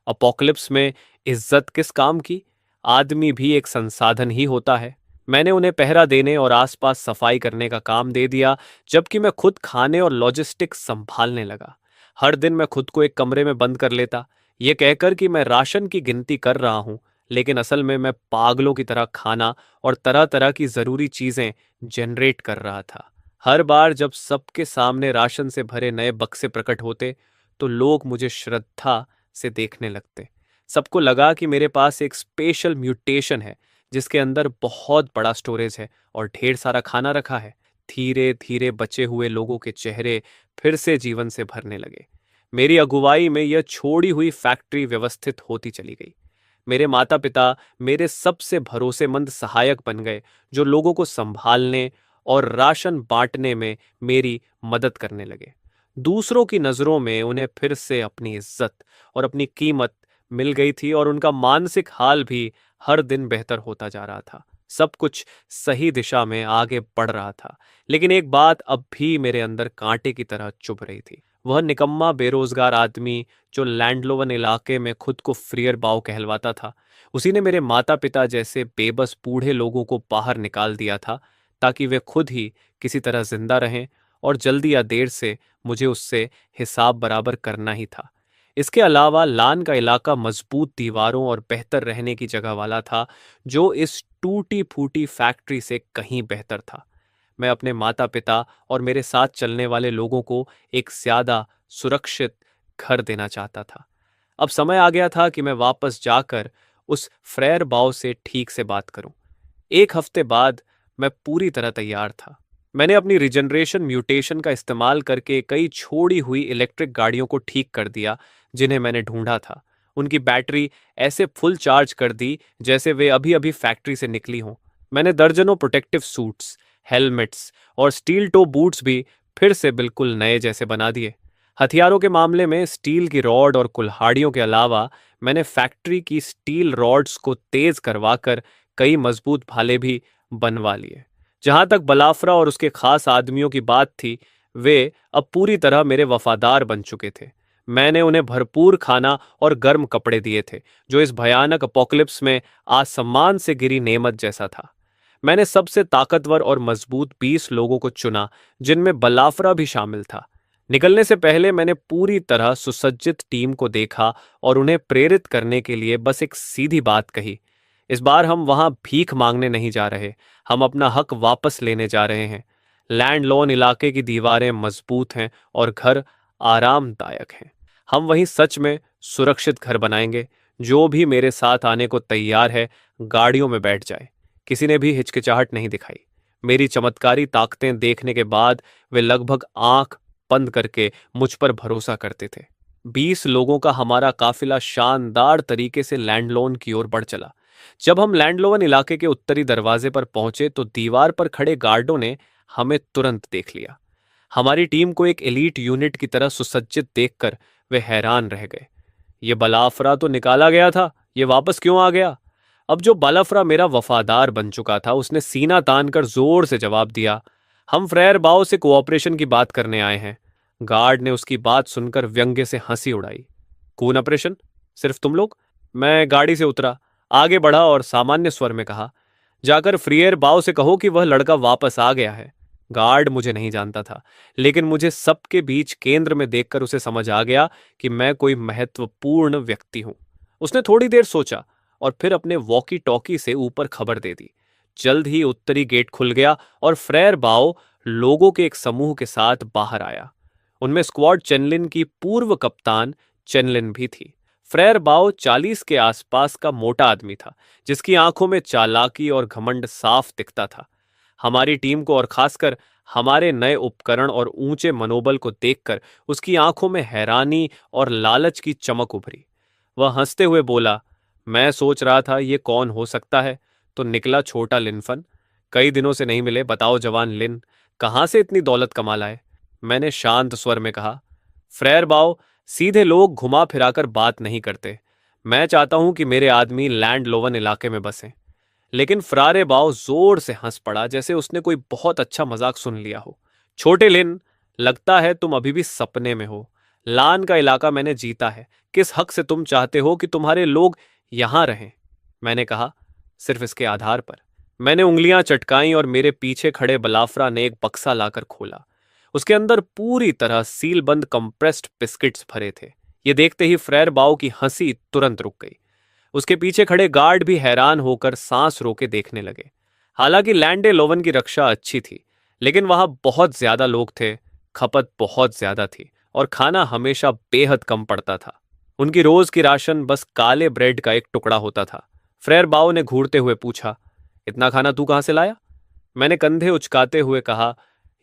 अपोक्लिप्स में इज्जत किस काम की? आदमी भी एक संसाधन ही होता है। मैंने उन्हें पहरा देने और आसपास सफाई करने का काम दे दिया, जबकि मैं खुद खाने और लॉजिस्टिक्स संभालने लगा। हर दिन मैं खुद को एक कमरे में बंद कर लेता, ये कहकर कि मैं राशन की गिनती कर रहा हूं, लेकिन असल में मैं पागलों की तरह खाना और तरह तरह की जरूरी चीजें जनरेट कर रहा था। हर बार जब सबके सामने राशन से भरे नए बक्से प्रकट होते, तो लोग मुझे श्रद्धा से देखने लगते। सबको लगा कि मेरे पास एक स्पेशल म्यूटेशन है, जिसके अंदर बहुत बड़ा स्टोरेज है और ढेर सारा खाना रखा है। धीरे धीरे बचे हुए लोगों के चेहरे फिर से जीवन से भरने लगे। मेरी अगुवाई में यह छोड़ी हुई फैक्ट्री व्यवस्थित होती चली गई। मेरे माता पिता मेरे सबसे भरोसेमंद सहायक बन गए, जो लोगों को संभालने और राशन बांटने में मेरी मदद करने लगे। दूसरों की नजरों में उन्हें फिर से अपनी इज्जत और अपनी कीमत मिल गई थी, और उनका मानसिक हाल भी हर दिन बेहतर होता जा रहा था। सब कुछ सही दिशा में आगे बढ़ रहा था, लेकिन एक बात अब भी मेरे अंदर कांटे की तरह चुभ रही थी। वह निकम्मा बेरोजगार आदमी जो लैंडलोवन इलाके में खुद को फ्रियर बाव कहलवाता था, उसी ने मेरे माता पिता जैसे बेबस बूढ़े लोगों को बाहर निकाल दिया था, ताकि वे खुद ही किसी तरह जिंदा रहें, और जल्दी या देर से मुझे उससे हिसाब बराबर करना ही था। इसके अलावा लान का इलाका मजबूत दीवारों और बेहतर रहने की जगह वाला था, जो इस टूटी फूटी फैक्ट्री से कहीं बेहतर था। मैं अपने माता पिता और मेरे साथ चलने वाले लोगों को एक ज्यादा सुरक्षित घर देना चाहता था। अब समय आ गया था कि मैं वापस जाकर उस फ्रेयर बाव से ठीक से बात करूं। एक हफ्ते बाद मैं पूरी तरह तैयार था। मैंने अपनी रिजनरेशन म्यूटेशन का इस्तेमाल करके कई छोड़ी हुई इलेक्ट्रिक गाड़ियों को ठीक कर दिया जिन्हें मैंने ढूंढा था। उनकी बैटरी ऐसे फुल चार्ज कर दी जैसे वे अभी अभी फैक्ट्री से निकली हों। मैंने दर्जनों प्रोटेक्टिव सूट्स, हेलमेट्स और स्टील टो बूट्स भी फिर से बिल्कुल नए जैसे बना दिए। हथियारों के मामले में स्टील की रॉड और कुल्हाड़ियों के अलावा मैंने फैक्ट्री की स्टील रॉड्स को तेज करवाकर कई मजबूत भाले भी बनवा लिए। जहां तक बलाफ्रा और उसके खास आदमियों की बात थी, वे अब पूरी तरह मेरे वफादार बन चुके थे। मैंने उन्हें भरपूर खाना और गर्म कपड़े दिए थे, जो इस भयानक अपोकलिप्स में आसमान से गिरी नेमत जैसा था। मैंने सबसे ताकतवर और मजबूत 20 लोगों को चुना, जिनमें बलाफ्रा भी शामिल था। निकलने से पहले मैंने पूरी तरह सुसज्जित टीम को देखा और उन्हें प्रेरित करने के लिए बस एक सीधी बात कही। इस बार हम वहां भीख मांगने नहीं जा रहे, हम अपना हक वापस लेने जा रहे हैं। लैंड लोन इलाके की दीवारें मजबूत हैं और घर आरामदायक हैं। हम वहीं सच में सुरक्षित घर बनाएंगे। जो भी मेरे साथ आने को तैयार है, गाड़ियों में बैठ जाए। किसी ने भी हिचकिचाहट नहीं दिखाई। मेरी चमत्कारी ताकतें देखने के बाद वे लगभग आंख बंद करके मुझ पर भरोसा करते थे। 20 लोगों का हमारा काफिला शानदार तरीके से लैंडलोन की ओर बढ़ चला। जब हम लैंडलोन इलाके के उत्तरी दरवाजे पर पहुंचे तो दीवार पर खड़े गार्डों ने हमें तुरंत देख लिया। हमारी टीम को एक एलीट यूनिट की तरह सुसज्जित देखकर वे हैरान रह गए। ये बलाफरा तो निकाला गया था, ये वापस क्यों आ गया? अब जो बलाफरा मेरा वफादार बन चुका था, उसने सीना तानकर जोर से जवाब दिया, हम फ्रेयर बाओ से कोऑपरेशन की बात करने आए हैं। गार्ड ने उसकी बात सुनकर व्यंग्य से हंसी उड़ाई। कून ऑपरेशन? सिर्फ तुम लोग? मैं गाड़ी से उतरा, आगे बढ़ा और सामान्य स्वर में कहा, जाकर फ्रियर बाओ से कहो कि वह लड़का वापस आ गया है। गार्ड मुझे नहीं जानता था, लेकिन मुझे सबके बीच केंद्र में देखकर उसे समझ आ गया कि मैं कोई महत्वपूर्ण व्यक्ति हूं। उसने थोड़ी देर सोचा और फिर अपने वॉकी टॉकी से ऊपर खबर दे दी। जल्द ही उत्तरी गेट खुल गया और फ्रेयर बाओ लोगों के एक समूह के साथ बाहर आया। उनमें स्क्वाड चेनलिन की पूर्व कप्तान चेनलिन भी थी। फ्रेयर बाओ 40 के आसपास का मोटा आदमी था, जिसकी आंखों में चालाकी और घमंड साफ दिखता था। हमारी टीम को और खासकर हमारे नए उपकरण और ऊंचे मनोबल को देखकर उसकी आंखों में हैरानी और लालच की चमक उभरी। वह हंसते हुए बोला, मैं सोच रहा था ये कौन हो सकता है, तो निकला छोटा लिनफन। कई दिनों से नहीं मिले, बताओ जवान लिन, कहाँ से इतनी दौलत कमा लाए? मैंने शांत स्वर में कहा, फ्रेयर बाओ, सीधे लोग घुमा फिराकर बात नहीं करते। मैं चाहता हूं कि मेरे आदमी लैंड लोवन इलाके में बसें। लेकिन फ्रारे बाओ जोर से हंस पड़ा, जैसे उसने कोई बहुत अच्छा मजाक सुन लिया हो। छोटे लिन, लगता है तुम अभी भी सपने में हो। लान का इलाका मैंने जीता है। किस हक से तुम चाहते हो कि तुम्हारे लोग यहां रहें? मैंने कहा, सिर्फ इसके आधार पर। मैंने उंगलियां चटकाई और मेरे पीछे खड़े बलाफरा ने एक बक्सा लाकर खोला। उसके अंदर पूरी तरह सीलबंद कंप्रेस्ड बिस्किट्स भरे थे। ये देखते ही फ्रेयर बाओ की हंसी तुरंत रुक गई। उसके पीछे खड़े गार्ड भी हैरान होकर सांस रोके देखने लगे। हालांकि लैंडे लोवन की रक्षा अच्छी थी, लेकिन वहां बहुत ज्यादा लोग थे, खपत बहुत ज्यादा थी और खाना हमेशा बेहद कम पड़ता था। उनकी रोज की राशन बस काले ब्रेड का एक टुकड़ा होता था। फ्रेयर बाओ ने घूरते हुए पूछा, इतना खाना तू कहां से लाया? मैंने कंधे उचकाते हुए कहा,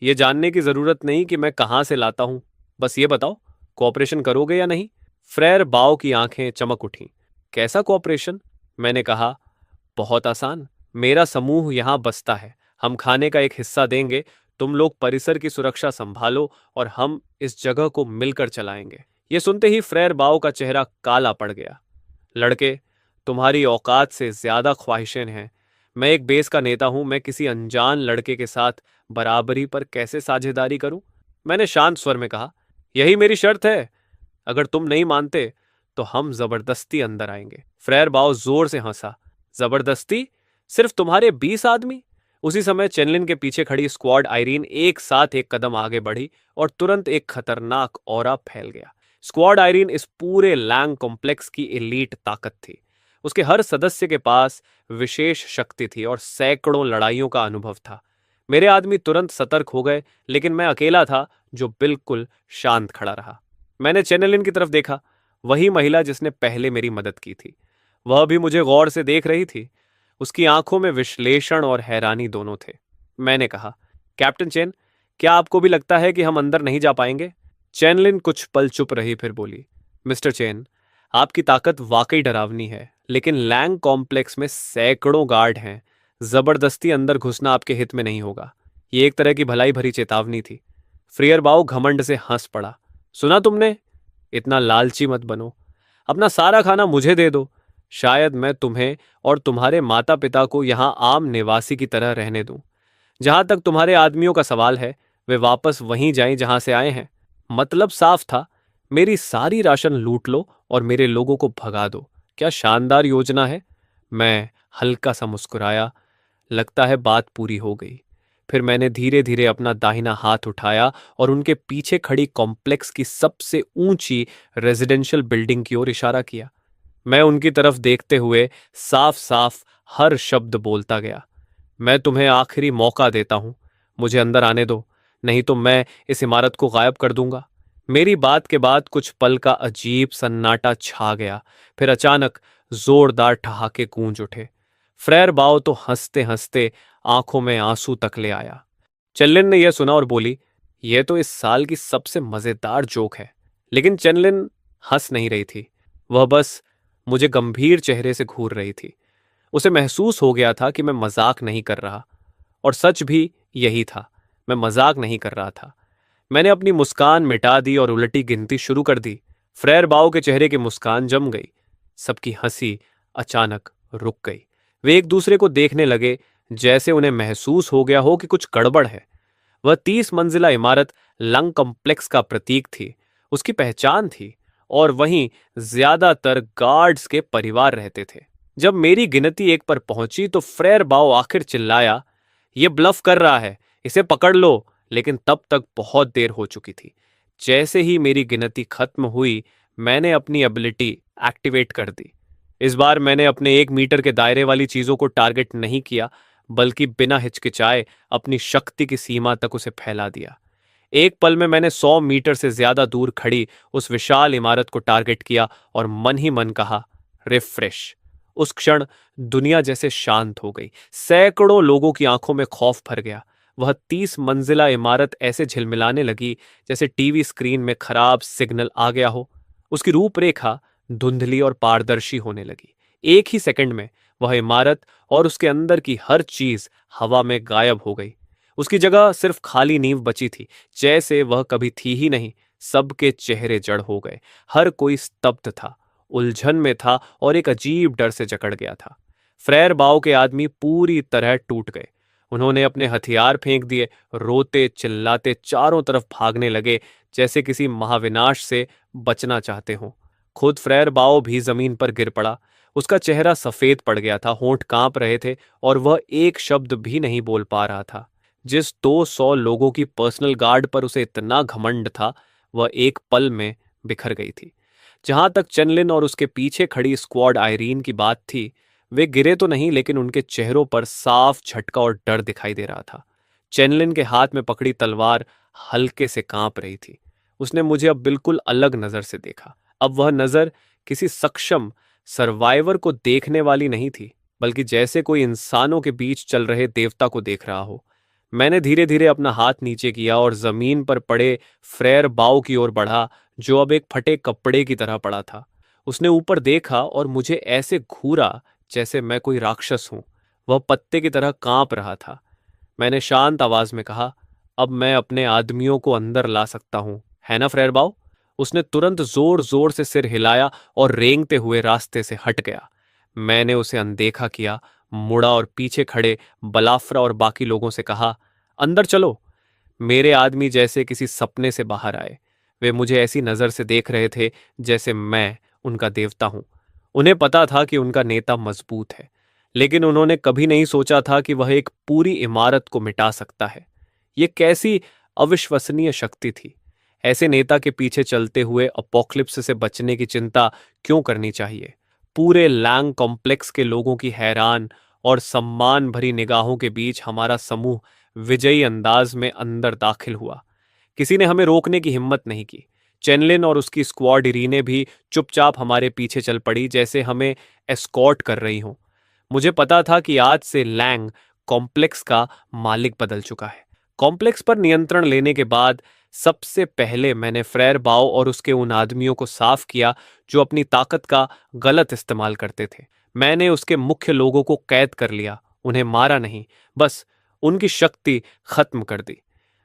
यह जानने की जरूरत नहीं कि मैं कहां से लाता हूं, बस ये बताओ, कोऑपरेशन करोगे या नहीं? फ्रेयर बाओ की आंखें चमक उठीं। कैसा कोऑपरेशन? मैंने कहा, बहुत आसान। मेरा समूह यहां बसता है, हम खाने का एक हिस्सा देंगे, तुम लोग परिसर की सुरक्षा संभालो और हम इस जगह को मिलकर चलाएंगे। ये सुनते ही फ्रेयर बाओ का चेहरा काला पड़ गया। लड़के, तुम्हारी औकात से ज्यादा ख्वाहिशें हैं। मैं एक बेस का नेता हूं, मैं किसी अनजान लड़के के साथ बराबरी पर कैसे साझेदारी करूं? मैंने शांत स्वर में कहा, यही मेरी शर्त है। अगर तुम नहीं मानते तो हम जबरदस्ती अंदर आएंगे। फ्रेयर बाओ जोर से हंसा, जबरदस्ती? सिर्फ तुम्हारे 20 आदमी? उसी समय चेनलिन के पीछे खड़ी स्क्वाड आयरीन एक साथ एक कदम आगे बढ़ी और तुरंत एक खतरनाक ऑरा फैल गया। स्क्वाड आयरीन इस पूरे लैंग कॉम्प्लेक्स की एलीट ताकत थी। उसके हर सदस्य के पास विशेष शक्ति थी और सैकड़ों लड़ाइयों का अनुभव था। मेरे आदमी तुरंत सतर्क हो गए, लेकिन मैं अकेला था जो बिल्कुल शांत खड़ा रहा। मैंने चेनलिन की तरफ देखा, वही महिला जिसने पहले मेरी मदद की थी। वह भी मुझे गौर से देख रही थी। उसकी आंखों में विश्लेषण और हैरानी दोनों थे। मैंने कहा, कैप्टन चेन, क्या आपको भी लगता है कि हम अंदर नहीं जा पाएंगे? चैनलिन कुछ पल चुप रही, फिर बोली, मिस्टर चेन, आपकी ताकत वाकई डरावनी है, लेकिन लैंग कॉम्प्लेक्स में सैकड़ों गार्ड हैं। जबरदस्ती अंदर घुसना आपके हित में नहीं होगा। ये एक तरह की भलाई भरी चेतावनी थी। फ्रियरबाओ घमंड से हंस पड़ा। सुना तुमने? इतना लालची मत बनो। अपना सारा खाना मुझे दे दो। शायद मैं तुम्हें और तुम्हारे माता पिता को यहां आम निवासी की तरह रहने दूं। जहां तक तुम्हारे आदमियों का सवाल है, वे वापस वहीं जाएं जहां से आए हैं। मतलब साफ था, मेरी सारी राशन लूट लो और मेरे लोगों को भगा दो। क्या शानदार योजना है। मैं हल्का सा मुस्कुराया। लगता है बात पूरी हो गई। फिर मैंने धीरे धीरे अपना दाहिना हाथ उठाया और उनके पीछे खड़ी कॉम्प्लेक्स की सबसे ऊंची रेजिडेंशियल बिल्डिंग की ओर इशारा किया। मैं उनकी तरफ देखते हुए साफ साफ हर शब्द बोलता गया। मैं तुम्हें आखिरी मौका देता हूं, मुझे अंदर आने दो, नहीं तो मैं इस इमारत को गायब कर दूंगा। मेरी बात के बाद कुछ पल का अजीब सन्नाटा छा गया। फिर अचानक जोरदार ठहाके गूंज उठे। फ्रेयर बाओ तो हंसते हंसते आंखों में आंसू तक ले आया। चेनलिन ने यह सुना और बोली, यह तो इस साल की सबसे मजेदार जोक है। लेकिन चेनलिन हंस नहीं रही थी। वह बस मुझे गंभीर चेहरे से घूर रही थी। उसे महसूस हो गया था कि मैं मजाक नहीं कर रहा। और सच भी यही था, मैं मजाक नहीं कर रहा था। मैंने अपनी मुस्कान मिटा दी और उलटी गिनती शुरू कर दी। फ्रेयर बाओ के चेहरे की मुस्कान जम गई। सबकी हंसी अचानक रुक गई। वे एक दूसरे को देखने लगे, जैसे उन्हें महसूस हो गया हो कि कुछ गड़बड़ है। वह 30 मंजिला इमारत लंग कॉम्प्लेक्स का प्रतीक थी, उसकी पहचान थी। और वहीं ज्यादातर गार्ड्स के परिवार रहते थे। जब मेरी गिनती 1 पर पहुंची तो फ्रेयर बाओ आखिर चिल्लाया, यह ब्लफ कर रहा है, इसे पकड़ लो। लेकिन तब तक बहुत देर हो चुकी थी। जैसे ही मेरी गिनती खत्म हुई, मैंने अपनी एबिलिटी एक्टिवेट कर दी। इस बार मैंने अपने 1 मीटर के दायरे वाली चीजों को टारगेट नहीं किया, बल्कि बिना हिचकिचाए अपनी शक्ति की सीमा तक उसे फैला दिया। एक पल में मैंने 100 मीटर से ज्यादा दूर खड़ी उस विशाल इमारत को टारगेट किया और मन ही मन कहा, रिफ्रेश। उस क्षण दुनिया जैसे शांत हो गई। सैकड़ों लोगों की आंखों में खौफ भर गया। वह 30 मंजिला इमारत ऐसे झिलमिलाने लगी जैसे टीवी स्क्रीन में खराब सिग्नल आ गया हो। उसकी रूपरेखा धुंधली और पारदर्शी होने लगी। एक ही सेकंड में वह इमारत और उसके अंदर की हर चीज हवा में गायब हो गई। उसकी जगह सिर्फ खाली नींव बची थी, जैसे वह कभी थी ही नहीं। सबके चेहरे जड़ हो गए। हर कोई स्तब्ध था, उलझन में था और एक अजीब डर से जकड़ गया था। फ्रेयर बाओ के आदमी पूरी तरह टूट गए। उन्होंने अपने हथियार फेंक दिए, रोते चिल्लाते चारों तरफ भागने लगे, जैसे किसी महाविनाश से बचना चाहते हों। खुद फ्रेयर बाओ भी जमीन पर गिर पड़ा। उसका चेहरा सफेद पड़ गया था, होंठ कांप रहे थे और वह एक शब्द भी नहीं बोल पा रहा था। जिस 200 लोगों की पर्सनल गार्ड पर उसे इतना घमंड था, वह एक पल में बिखर गई थी। जहां तक चेनलिन और उसके पीछे खड़ी स्क्वाड आयरीन की बात थी, वे गिरे तो नहीं, लेकिन उनके चेहरों पर साफ झटका और डर दिखाई दे रहा था। चेनलिन के हाथ में पकड़ी तलवार हल्के से कांप रही थी। उसने मुझे अब बिल्कुल अलग नजर से देखा। अब वह नजर किसी सक्षम सर्वाइवर को देखने वाली नहीं थी, बल्कि जैसे कोई इंसानों के बीच चल रहे देवता को देख रहा हो। मैंने धीरे धीरे अपना हाथ नीचे किया और जमीन पर पड़े फ्रेयर बाओ की ओर बढ़ा, जो अब एक फटे कपड़े की तरह पड़ा था। उसने ऊपर देखा और मुझे ऐसे घूरा जैसे मैं कोई राक्षस हूं। वह पत्ते की तरह कांप रहा था। मैंने शांत आवाज में कहा, अब मैं अपने आदमियों को अंदर ला सकता हूं, है ना फ्रेयर बाओ? उसने तुरंत जोर जोर से सिर हिलाया और रेंगते हुए रास्ते से हट गया। मैंने उसे अनदेखा किया, मुड़ा और पीछे खड़े बलाफ्रा और बाकी लोगों से कहा, अंदर चलो। मेरे आदमी जैसे किसी सपने से बाहर आए। वे मुझे ऐसी नजर से देख रहे थे जैसे मैं उनका देवता हूं। उन्हें पता था कि उनका नेता मजबूत है, लेकिन उन्होंने कभी नहीं सोचा था कि वह एक पूरी इमारत को मिटा सकता है। यह कैसी अविश्वसनीय शक्ति थी। ऐसे नेता के पीछे चलते हुए अपोक्लिप्स से बचने की चिंता क्यों करनी चाहिए? पूरे लैंग कॉम्प्लेक्स के लोगों की हैरान और सम्मान भरी निगाहों के बीच हमारा समूह विजयी अंदाज में अंदर दाखिल हुआ। किसी ने हमें रोकने की हिम्मत नहीं की। चेनलिन और उसकी स्क्वाड इरीने भी चुपचाप हमारे पीछे चल पड़ी, जैसे हमें एस्कॉर्ट कर रही हों। मुझे पता था कि आज से लैंग कॉम्प्लेक्स का मालिक बदल चुका है। कॉम्प्लेक्स पर नियंत्रण लेने के बाद सबसे पहले मैंने फ्रेयर बाओ और उसके उन आदमियों को साफ किया जो अपनी ताकत का गलत इस्तेमाल करते थे। मैंने उसके मुख्य लोगों को कैद कर लिया, उन्हें मारा नहीं, बस उनकी शक्ति खत्म कर दी।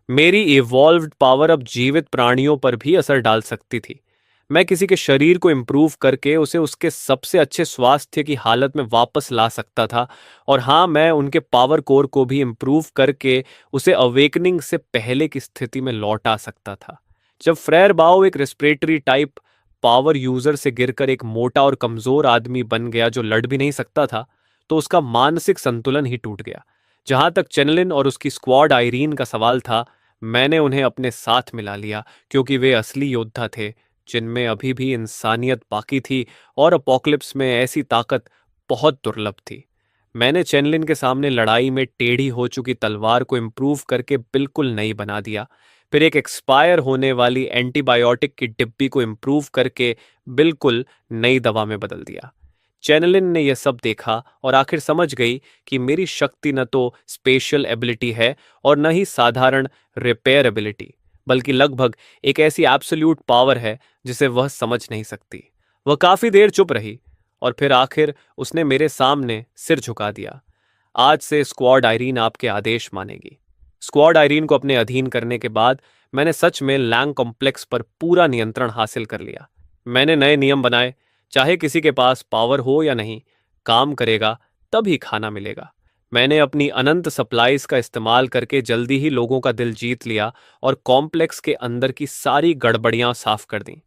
मेरी इवॉल्व्ड पावर अब जीवित प्राणियों पर भी असर डाल सकती थी। मैं किसी के शरीर को इम्प्रूव करके उसे उसके सबसे अच्छे स्वास्थ्य की हालत में वापस ला सकता था, और हाँ, मैं उनके पावर कोर को भी इम्प्रूव करके उसे अवेकनिंग से पहले की स्थिति में लौटा सकता था। जब फ्रेयर बाओ एक रेस्पिरेटरी टाइप पावर यूजर से गिरकर एक मोटा और कमजोर आदमी बन गया जो लड़ भी नहीं सकता था, तो उसका मानसिक संतुलन ही टूट गया। जहां तक चेनलिन और उसकी स्क्वाड आयरीन का सवाल था, मैंने उन्हें अपने साथ मिला लिया क्योंकि वे असली योद्धा थे जिनमें अभी भी इंसानियत बाकी थी, और अपोकलिप्स में ऐसी ताकत बहुत दुर्लभ थी। मैंने चेनलिन के सामने लड़ाई में टेढ़ी हो चुकी तलवार को इम्प्रूव करके बिल्कुल नई बना दिया, फिर एक एक्सपायर होने वाली एंटीबायोटिक की डिब्बी को इम्प्रूव करके बिल्कुल नई दवा में बदल दिया। चैनलिन ने यह सब देखा और आखिर समझ गई कि मेरी शक्ति न तो स्पेशल एबिलिटी है और न ही साधारण रिपेयर एबिलिटी, बल्कि लगभग एक ऐसी एब्सोल्यूट पावर है जिसे वह समझ नहीं सकती। वह काफी देर चुप रही और फिर आखिर उसने मेरे सामने सिर झुका दिया। आज से स्क्वाड आयरीन आपके आदेश मानेगी। स्क्वाड आयरीन को अपने अधीन करने के बाद मैंने सच में लैंग कॉम्प्लेक्स पर पूरा नियंत्रण हासिल कर लिया। मैंने नए नियम बनाए, चाहे किसी के पास पावर हो या नहीं, काम करेगा तभी खाना मिलेगा। मैंने अपनी अनंत सप्लाईज का इस्तेमाल करके जल्दी ही लोगों का दिल जीत लिया और कॉम्प्लेक्स के अंदर की सारी गड़बड़ियां साफ कर दी।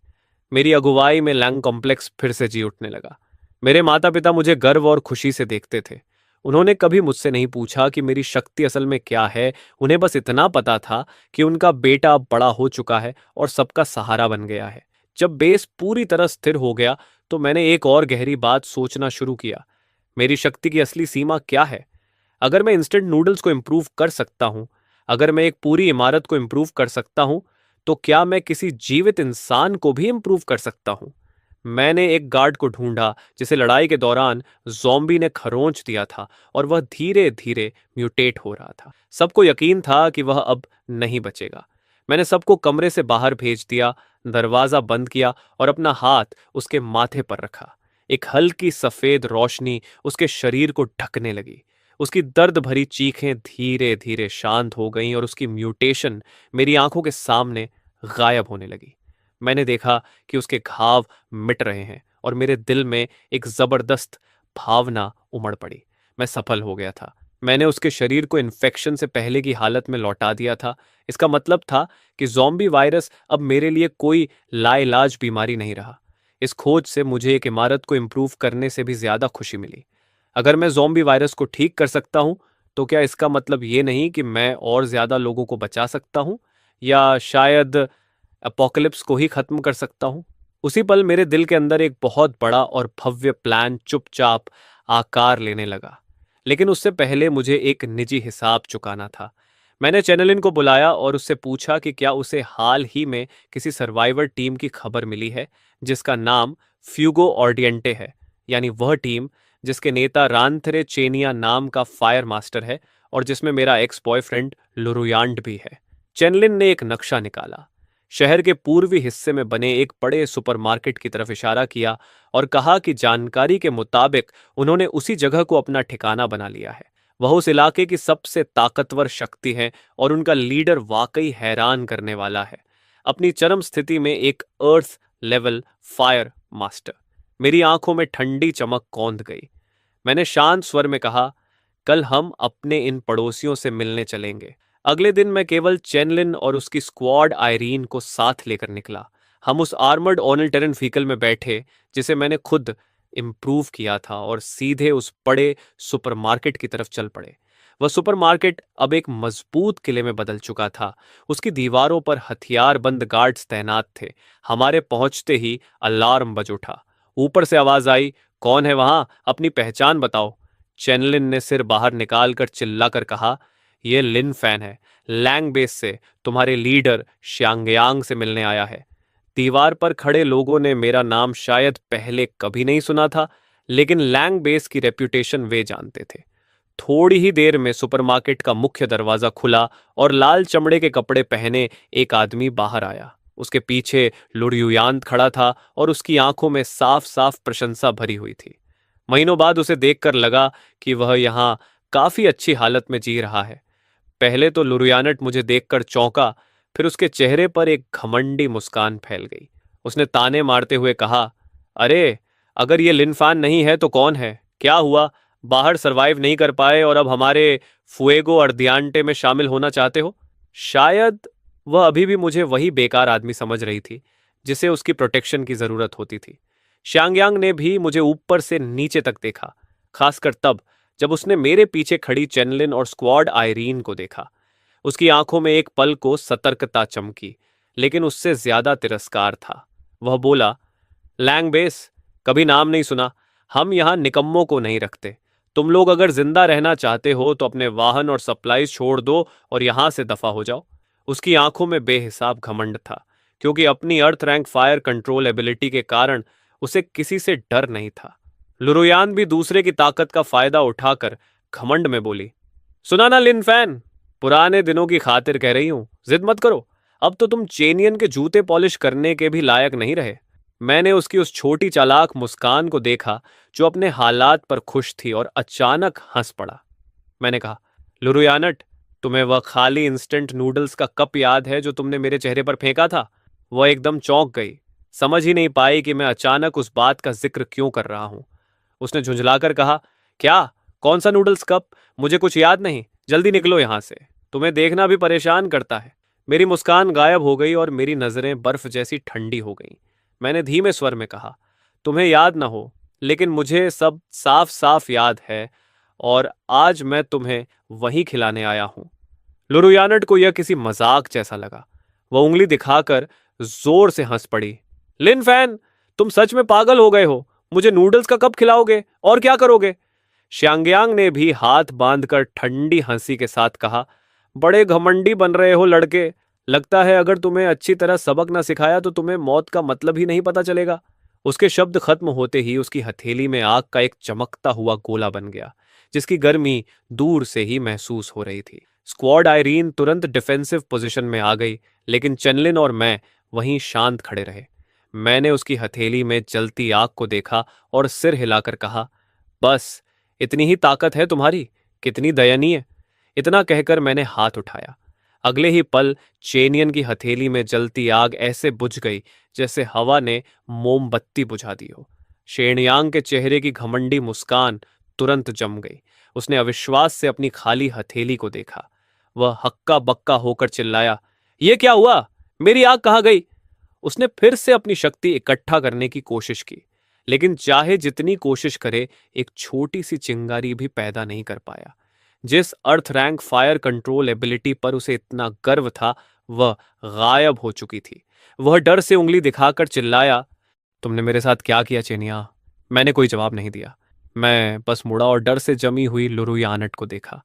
मेरी अगुवाई में लैंग कॉम्प्लेक्स फिर से जी उठने लगा। मेरे माता पिता मुझे गर्व और खुशी से देखते थे। उन्होंने कभी मुझसे नहीं पूछा कि मेरी शक्ति असल में क्या है, उन्हें बस इतना पता था कि उनका बेटा अब बड़ा हो चुका है और सबका सहारा बन गया है। जब बेस पूरी तरह स्थिर हो गया तो मैंने एक और गहरी बात सोचना शुरू किया। मेरी शक्ति की असली सीमा क्या है? अगर मैं इंस्टेंट नूडल्स को इम्प्रूव कर सकता हूं, अगर मैं एक पूरी इमारत को इम्प्रूव कर सकता हूं, तो क्या मैं किसी जीवित इंसान को भी इम्प्रूव कर सकता हूं? मैंने एक गार्ड को ढूंढा जिसे लड़ाई के दौरान ज़ॉम्बी ने खरोंच दिया था और वह धीरे धीरे म्यूटेट हो रहा था। सबको यकीन था कि वह अब नहीं बचेगा। मैंने सबको कमरे से बाहर भेज दिया, दरवाजा बंद किया और अपना हाथ उसके माथे पर रखा। एक हल्की सफेद रोशनी उसके शरीर को ढकने लगी। उसकी दर्द भरी चीखें धीरे धीरे शांत हो गईं और उसकी म्यूटेशन मेरी आंखों के सामने गायब होने लगी। मैंने देखा कि उसके घाव मिट रहे हैं और मेरे दिल में एक जबरदस्त भावना उमड़ पड़ी। मैं सफल हो गया था। मैंने उसके शरीर को इन्फेक्शन से पहले की हालत में लौटा दिया था। इसका मतलब था कि ज़ॉम्बी वायरस अब मेरे लिए कोई लाइलाज बीमारी नहीं रहा। इस खोज से मुझे एक इमारत को इम्प्रूव करने से भी ज्यादा खुशी मिली। अगर मैं ज़ॉम्बी वायरस को ठीक कर सकता हूं, तो क्या इसका मतलब ये नहीं कि मैं और ज्यादा लोगों को बचा सकता हूं, या शायद अपोकलिप्स को ही खत्म कर सकता हूं? उसी पल मेरे दिल के अंदर एक बहुत बड़ा और भव्य प्लान चुपचाप आकार लेने लगा। लेकिन उससे पहले मुझे एक निजी हिसाब चुकाना था। मैंने चैनलिन को बुलाया और उससे पूछा कि क्या उसे हाल ही में किसी सर्वाइवर टीम की खबर मिली है जिसका नाम फ्यूगो ऑर्डियंटे है, यानी वह टीम जिसके नेता रांथरे चेनिया नाम का फायर मास्टर है और जिसमें मेरा एक्स बॉयफ्रेंड लुरुयांड भी है। चेनलिन ने एक नक्शा निकाला, शहर के पूर्वी हिस्से में बने एक बड़े सुपरमार्केट की तरफ इशारा किया और कहा कि जानकारी के मुताबिक उन्होंने उसी जगह को अपना ठिकाना बना लिया है। वह उस इलाके की सबसे ताकतवर शक्ति है और उनका लीडर वाकई हैरान करने वाला है, अपनी चरम स्थिति में एक अर्थ लेवल फायर मास्टर। मेरी आंखों में ठंडी चमक कौंध गई। मैंने शांत स्वर में कहा, कल हम अपने इन पड़ोसियों से मिलने चलेंगे। अगले दिन मैं केवल चेनलिन और उसकी स्क्वाड आयरीन को साथ लेकर निकला। हम उस आर्मर्ड ऑनल टेरन व्हीकल में बैठे जिसे मैंने खुद इम्प्रूव किया था और सीधे उस बड़े सुपरमार्केट की तरफ चल पड़े। वह सुपरमार्केट अब एक मजबूत किले में बदल चुका था। उसकी दीवारों पर हथियारबंद गार्ड्स तैनात थे। हमारे पहुंचते ही अलार्म बज उठा। ऊपर से आवाज आई, कौन है वहां? अपनी पहचान बताओ। चेनलिन ने सिर बाहर निकालकर चिल्लाकर कहा, यह लिन फैन है, लैंग बेस से, तुम्हारे लीडर श्यांगयांग से मिलने आया है। दीवार पर खड़े लोगों ने मेरा नाम शायद पहले कभी नहीं सुना था, लेकिन लैंग बेस की रेप्यूटेशन वे जानते थे। थोड़ी ही देर में सुपरमार्केट का मुख्य दरवाजा खुला और लाल चमड़े के कपड़े पहने एक आदमी बाहर आया। उसके पीछे लुरयुयांत खड़ा था और उसकी आंखों में साफ साफ प्रशंसा भरी हुई थी। महीनों बाद उसे देखकर लगा कि वह यहाँ काफी अच्छी हालत में जी रहा है। पहले तो लुरियानट मुझे देखकर चौंका, फिर उसके चेहरे पर एक घमंडी मुस्कान फैल गई। उसने ताने मारते हुए कहा, अरे, अगर ये लिनफान नहीं है तो कौन है? क्या हुआ, बाहर सरवाइव नहीं कर पाए और अब हमारे फुएगो अर्दियांटे में शामिल होना चाहते हो? शायद वह अभी भी मुझे वही बेकार आदमी समझ रही थी जिसे उसकी प्रोटेक्शन की जरूरत होती थी। शांगयांग ने भी मुझे ऊपर से नीचे तक देखा, खासकर तब जब उसने मेरे पीछे खड़ी चेनलिन और स्क्वाड आयरीन को देखा। उसकी आंखों में एक पल को सतर्कता चमकी, लेकिन उससे ज्यादा तिरस्कार था। वह बोला, लैंगबेस, कभी नाम नहीं सुना। हम यहां निकम्मों को नहीं रखते। तुम लोग अगर जिंदा रहना चाहते हो तो अपने वाहन और सप्लाईज छोड़ दो और यहां से दफा हो जाओ। उसकी आंखों में बेहिसाब घमंड था, क्योंकि अपनी अर्थ रैंक फायर कंट्रोल एबिलिटी के कारण उसे किसी से डर नहीं था। लुरुयान भी दूसरे की ताकत का फायदा उठाकर घमंड में बोली, सुना ना लिन फैन, पुराने दिनों की खातिर कह रही हूं, जिद मत करो। अब तो तुम चेनियन के जूते पॉलिश करने के भी लायक नहीं रहे। मैंने उसकी उस छोटी चालाक मुस्कान को देखा जो अपने हालात पर खुश थी और अचानक हंस पड़ा। मैंने कहा, लुरुयानट, तुम्हें वह खाली इंस्टेंट नूडल्स का कप याद है जो तुमने मेरे चेहरे पर फेंका था? वह एकदम चौंक गई, समझ ही नहीं पाई कि मैं अचानक उस बात का जिक्र क्यों कर रहा हूं। उसने झुंझलाकर कहा, क्या? कौन सा नूडल्स कप? मुझे कुछ याद नहीं। जल्दी निकलो यहां से, तुम्हें देखना भी परेशान करता है। मेरी मुस्कान गायब हो गई और मेरी नजरें बर्फ जैसी ठंडी हो गईं। मैंने धीमे स्वर में कहा, तुम्हें याद ना हो, लेकिन मुझे सब साफ साफ याद है और आज मैं तुम्हें वही खिलाने आया हूं। लुरुयानट को यह किसी मजाक जैसा लगा। वह उंगली दिखाकर जोर से हंस पड़ी। लिन फैन, तुम सच में पागल हो गए हो? मुझे नूडल्स का कब खिलाओगे और क्या करोगे? श्यांगयांग ने भी हाथ बांधकर ठंडी हंसी के साथ कहा, बड़े घमंडी बन रहे हो लड़के। लगता है अगर तुम्हें अच्छी तरह सबक ना सिखाया तो तुम्हें मौत का मतलब ही नहीं पता चलेगा। उसके शब्द खत्म होते ही उसकी हथेली में आग का एक चमकता हुआ गोला बन गया, जिसकी गर्मी दूर से ही महसूस हो रही थी। स्क्वाड आयरीन तुरंत डिफेंसिव पोजीशन में आ गई, लेकिन चनलिन और मैं वहीं शांत खड़े रहे। मैंने उसकी हथेली में जलती आग को देखा और सिर हिलाकर कहा, बस इतनी ही ताकत है तुम्हारी? कितनी दयनीय। इतना कहकर मैंने हाथ उठाया। अगले ही पल चेनियन की हथेली में जलती आग ऐसे बुझ गई जैसे हवा ने मोमबत्ती बुझा दी हो। शेणयांग के चेहरे की घमंडी मुस्कान तुरंत जम गई। उसने अविश्वास से अपनी खाली हथेली को देखा। वह हक्का बक्का होकर चिल्लाया, यह क्या हुआ? मेरी आग कहाँ गई? उसने फिर से अपनी शक्ति इकट्ठा करने की कोशिश की, लेकिन चाहे जितनी कोशिश करे एक छोटी सी चिंगारी भी पैदा नहीं कर पाया। जिस अर्थ रैंक फायर कंट्रोल एबिलिटी पर उसे इतना गर्व था वह गायब हो चुकी थी। वह डर से उंगली दिखाकर चिल्लाया, तुमने मेरे साथ क्या किया चेनिया? मैंने कोई जवाब नहीं दिया। मैं बस मुड़ा और डर से जमी हुई लुरुयानट को देखा।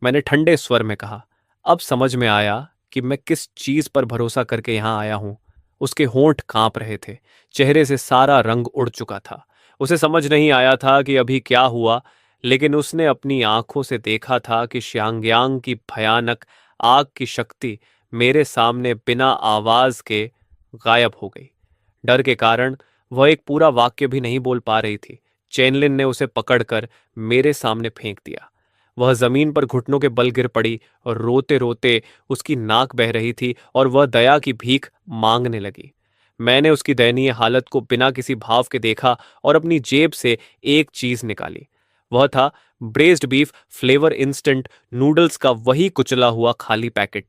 मैंने ठंडे स्वर में कहा, अब समझ में आया कि मैं किस चीज पर भरोसा करके यहां आया हूं। उसके होंठ कांप रहे थे, चेहरे से सारा रंग उड़ चुका था। उसे समझ नहीं आया था कि अभी क्या हुआ, लेकिन उसने अपनी आंखों से देखा था कि श्यांगयांग की भयानक आग की शक्ति मेरे सामने बिना आवाज के गायब हो गई। डर के कारण वह एक पूरा वाक्य भी नहीं बोल पा रही थी। चेनलिन ने उसे पकड़कर मेरे सामने फेंक दिया। वह जमीन पर घुटनों के बल गिर पड़ी और रोते रोते उसकी नाक बह रही थी और वह दया की भीख मांगने लगी। मैंने उसकी दयनीय हालत को बिना किसी भाव के देखा और अपनी जेब से एक चीज निकाली। वह था braced beef flavour instant noodles का वही कुचला हुआ खाली पैकेट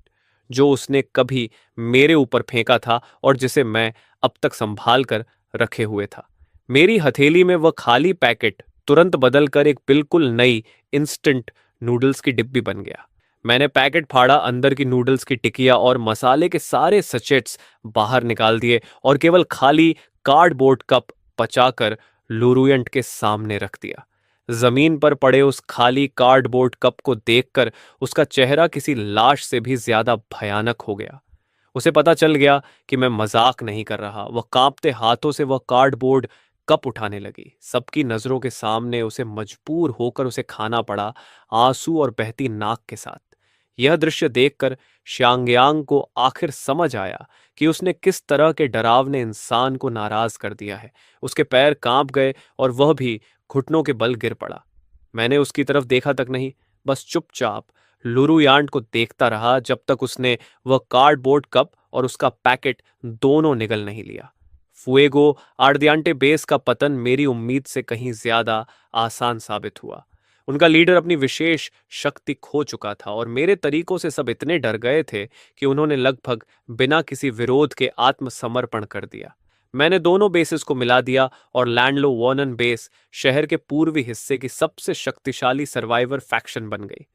जो उसने कभी मेरे ऊपर फेंका था और जिसे मैं अब तक संभाल कर रखे हुए था। मेरी हथेली में वह खाली पैकेट तुरंत बदलकर एक बिल्कुल नई इंस्टेंट नूडल्स की डिब्बी बन गया। मैंने पैकेट फाड़ा, अंदर की नूडल्स की टिकिया और मसाले के सारे सचेट्स बाहर निकाल दिए और केवल खाली कार्डबोर्ड कप बचाकर लुरुयंट के सामने रख दिया। जमीन पर पड़े उस खाली कार्डबोर्ड कप को देखकर उसका चेहरा किसी लाश से भी ज्यादा भयानक हो गया। उसे पता चल गया कि मैं मजाक नहीं कर रहा। वह कांपते हाथों से वह कार्डबोर्ड कप उठाने लगी। सबकी नजरों के सामने उसे मजबूर होकर उसे खाना पड़ा, आंसू और बहती नाक के साथ। यह दृश्य देखकर श्यांगयांग को आखिर समझ आया कि उसने किस तरह के डरावने इंसान को नाराज कर दिया है। उसके पैर कांप गए और वह भी घुटनों के बल गिर पड़ा। मैंने उसकी तरफ देखा तक नहीं, बस चुपचाप लुरुयांड को देखता रहा जब तक उसने वह कार्डबोर्ड कप और उसका पैकेट दोनों निगल नहीं लिया। फुएगो आर्दियांटे बेस का पतन मेरी उम्मीद से कहीं ज्यादा आसान साबित हुआ। उनका लीडर अपनी विशेष शक्ति खो चुका था और मेरे तरीकों से सब इतने डर गए थे कि उन्होंने लगभग बिना किसी विरोध के आत्मसमर्पण कर दिया। मैंने दोनों बेसेस को मिला दिया और लैंडलो वॉर्नन बेस शहर के पूर्वी हिस्से की सबसे शक्तिशाली सर्वाइवर फैक्शन बन गई।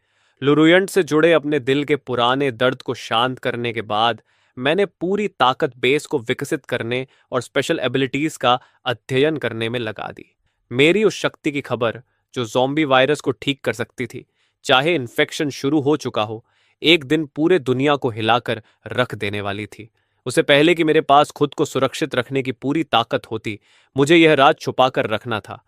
लुरुयंट से जुड़े अपने दिल के पुराने दर्द को शांत करने के बाद मैंने पूरी ताकत बेस को विकसित करने और स्पेशल एबिलिटीज का अध्ययन करने में लगा दी। मेरी उस शक्ति की खबर, जो ज़ॉम्बी वायरस को ठीक कर सकती थी, चाहे इन्फेक्शन शुरू हो चुका हो, एक दिन पूरे दुनिया को हिलाकर रख देने वाली थी। उसे पहले कि मेरे पास खुद को सुरक्षित रखने की पूरी ताकत होती, मुझे यह राज छुपाकर रखना था।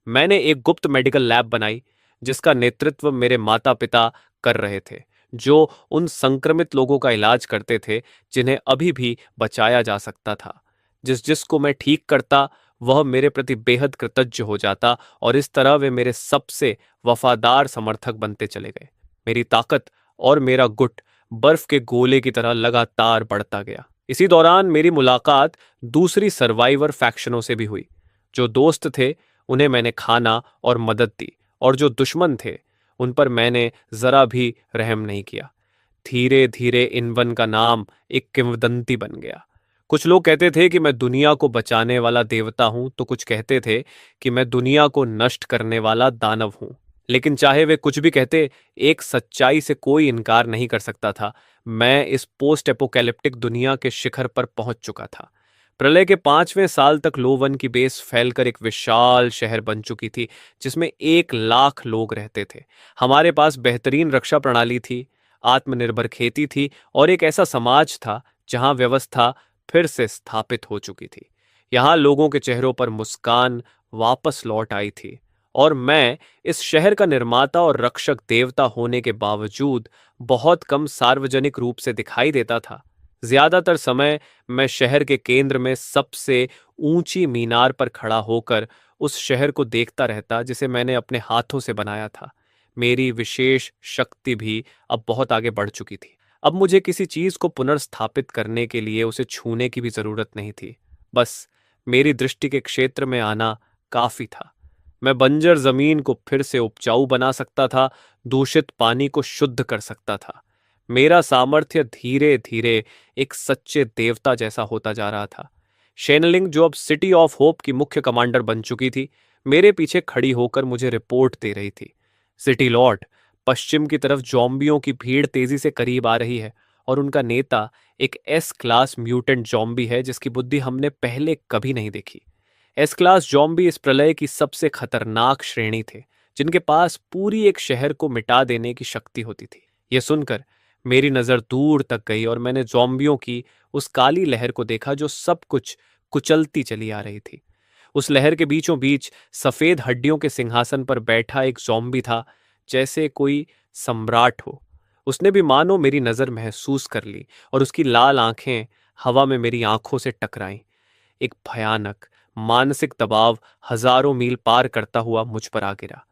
मैंने एक गुप्त मेडिकल लैब बनाई, जिसका नेतृत्व मेरे माता पिता कर रहे थे, जो उन संक्रमित लोगों का इलाज करते थे जिन्हें अभी भी बचाया जा सकता था। जिसको मैं ठीक करता, वह मेरे प्रति बेहद कृतज्ञ हो जाता और इस तरह वे मेरे सबसे वफादार समर्थक बनते चले गए। मेरी ताकत और मेरा गुट बर्फ के गोले की तरह लगातार बढ़ता गया। इसी दौरान मेरी मुलाकात दूसरी सर्वाइवर फैक्शनों से भी हुई। जो दोस्त थे, उन्हें मैंने खाना और मदद दी, और जो दुश्मन थे, उन पर मैंने जरा भी रहम नहीं किया। धीरे धीरे इनवन का नाम एक किंवदंती बन गया। कुछ लोग कहते थे कि मैं दुनिया को बचाने वाला देवता हूं, तो कुछ कहते थे कि मैं दुनिया को नष्ट करने वाला दानव हूं। लेकिन चाहे वे कुछ भी कहते, एक सच्चाई से कोई इनकार नहीं कर सकता था। मैं इस पोस्ट एपोकैलिप्टिक दुनिया के शिखर पर पहुंच चुका था। प्रलय के 5वें साल तक लोवन की बेस फैलकर एक विशाल शहर बन चुकी थी, जिसमें 1 लाख लोग रहते थे। हमारे पास बेहतरीन रक्षा प्रणाली थी, आत्मनिर्भर खेती थी और एक ऐसा समाज था जहां व्यवस्था फिर से स्थापित हो चुकी थी। यहां लोगों के चेहरों पर मुस्कान वापस लौट आई थी, और मैं इस शहर का निर्माता और रक्षक देवता होने के बावजूद बहुत कम सार्वजनिक रूप से दिखाई देता था। ज्यादातर समय मैं शहर के केंद्र में सबसे ऊंची मीनार पर खड़ा होकर उस शहर को देखता रहता जिसे मैंने अपने हाथों से बनाया था। मेरी विशेष शक्ति भी अब बहुत आगे बढ़ चुकी थी। अब मुझे किसी चीज को पुनर्स्थापित करने के लिए उसे छूने की भी जरूरत नहीं थी। बस मेरी दृष्टि के क्षेत्र में आना काफी था। मैं बंजर जमीन को फिर से उपजाऊ बना सकता था, दूषित पानी को शुद्ध कर सकता था। मेरा सामर्थ्य धीरे धीरे एक सच्चे देवता जैसा होता जा रहा था। शेनलिंग, जो अब सिटी ऑफ होप की मुख्य कमांडर बन चुकी थी, मेरे पीछे खड़ी होकर मुझे रिपोर्ट दे रही थी। सिटी लॉर्ड, पश्चिम की तरफ जॉम्बियों की भीड़ तेजी से करीब आ रही है, और उनका नेता एक एस क्लास म्यूटेंट जॉम्बी है जिसकी बुद्धि हमने पहले कभी नहीं देखी। एस क्लास जॉम्बी इस प्रलय की सबसे खतरनाक श्रेणी थे, जिनके पास पूरी एक शहर को मिटा देने की शक्ति होती थी। यह सुनकर मेरी नजर दूर तक गई और मैंने जॉम्बियों की उस काली लहर को देखा जो सब कुछ कुचलती चली आ रही थी। उस लहर के बीचों बीच सफेद हड्डियों के सिंहासन पर बैठा एक जॉम्बी था, जैसे कोई सम्राट हो। उसने भी मानो मेरी नजर महसूस कर ली और उसकी लाल आंखें हवा में मेरी आंखों से टकराईं। एक भयानक मानसिक दबाव हजारों मील पार करता हुआ मुझ पर आ गिरा।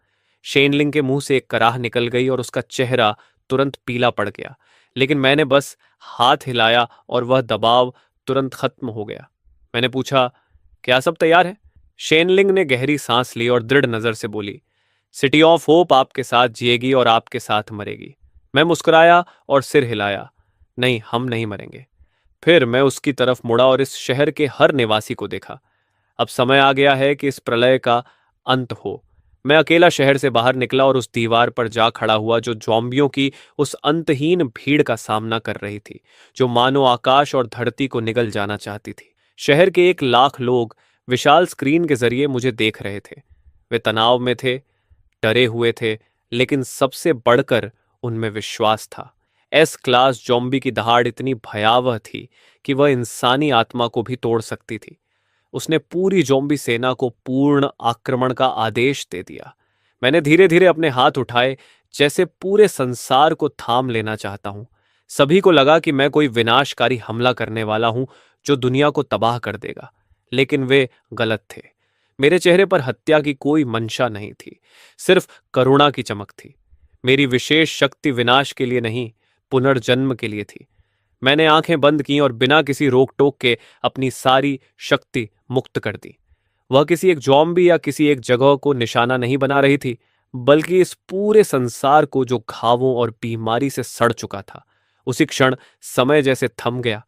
शेनलिंग के मुंह से एक कराह निकल गई और उसका चेहरा तुरंत पीला पड़ गया, लेकिन मैंने बस हाथ हिलाया और वह दबाव तुरंत खत्म हो गया। मैंने पूछा, क्या सब तैयार है? शेनलिंग ने गहरी सांस ली और दृढ़ नजर से बोली, सिटी ऑफ होप आपके साथ जिएगी और आपके साथ मरेगी। मैं मुस्कुराया और सिर हिलाया, नहीं, हम नहीं मरेंगे। फिर मैं उसकी तरफ मुड़ा और इस शहर के हर निवासी को देखा। अब समय आ गया है कि इस प्रलय का अंत हो। मैं अकेला शहर से बाहर निकला और उस दीवार पर जा खड़ा हुआ जो जॉम्बियों की उस अंतहीन भीड़ का सामना कर रही थी, जो मानो आकाश और धरती को निगल जाना चाहती थी। शहर के 1 लाख लोग विशाल स्क्रीन के जरिए मुझे देख रहे थे। वे तनाव में थे, डरे हुए थे, लेकिन सबसे बढ़कर उनमें विश्वास था। एस क्लास जॉम्बी की दहाड़ इतनी भयावह थी कि वह इंसानी आत्मा को भी तोड़ सकती थी। उसने पूरी ज़ॉम्बी सेना को पूर्ण आक्रमण का आदेश दे दिया। मैंने धीरे-धीरे अपने हाथ उठाए, जैसे पूरे संसार को थाम लेना चाहता हूं। सभी को लगा कि मैं कोई विनाशकारी हमला करने वाला हूं जो दुनिया को तबाह कर देगा, लेकिन वे गलत थे। मेरे चेहरे पर हत्या की कोई मंशा नहीं थी, सिर्फ करुणा की चमक थी। मेरी विशेष शक्ति विनाश के लिए नहीं, पुनर्जन्म के लिए थी। मैंने आंखें बंद की और बिना किसी रोक टोक के अपनी सारी शक्ति मुक्त कर दी। वह किसी एक जॉम्बी या किसी एक जगह को निशाना नहीं बना रही थी, बल्कि इस पूरे संसार को जो घावों और बीमारी से सड़ चुका था। उसी क्षण समय जैसे थम गया।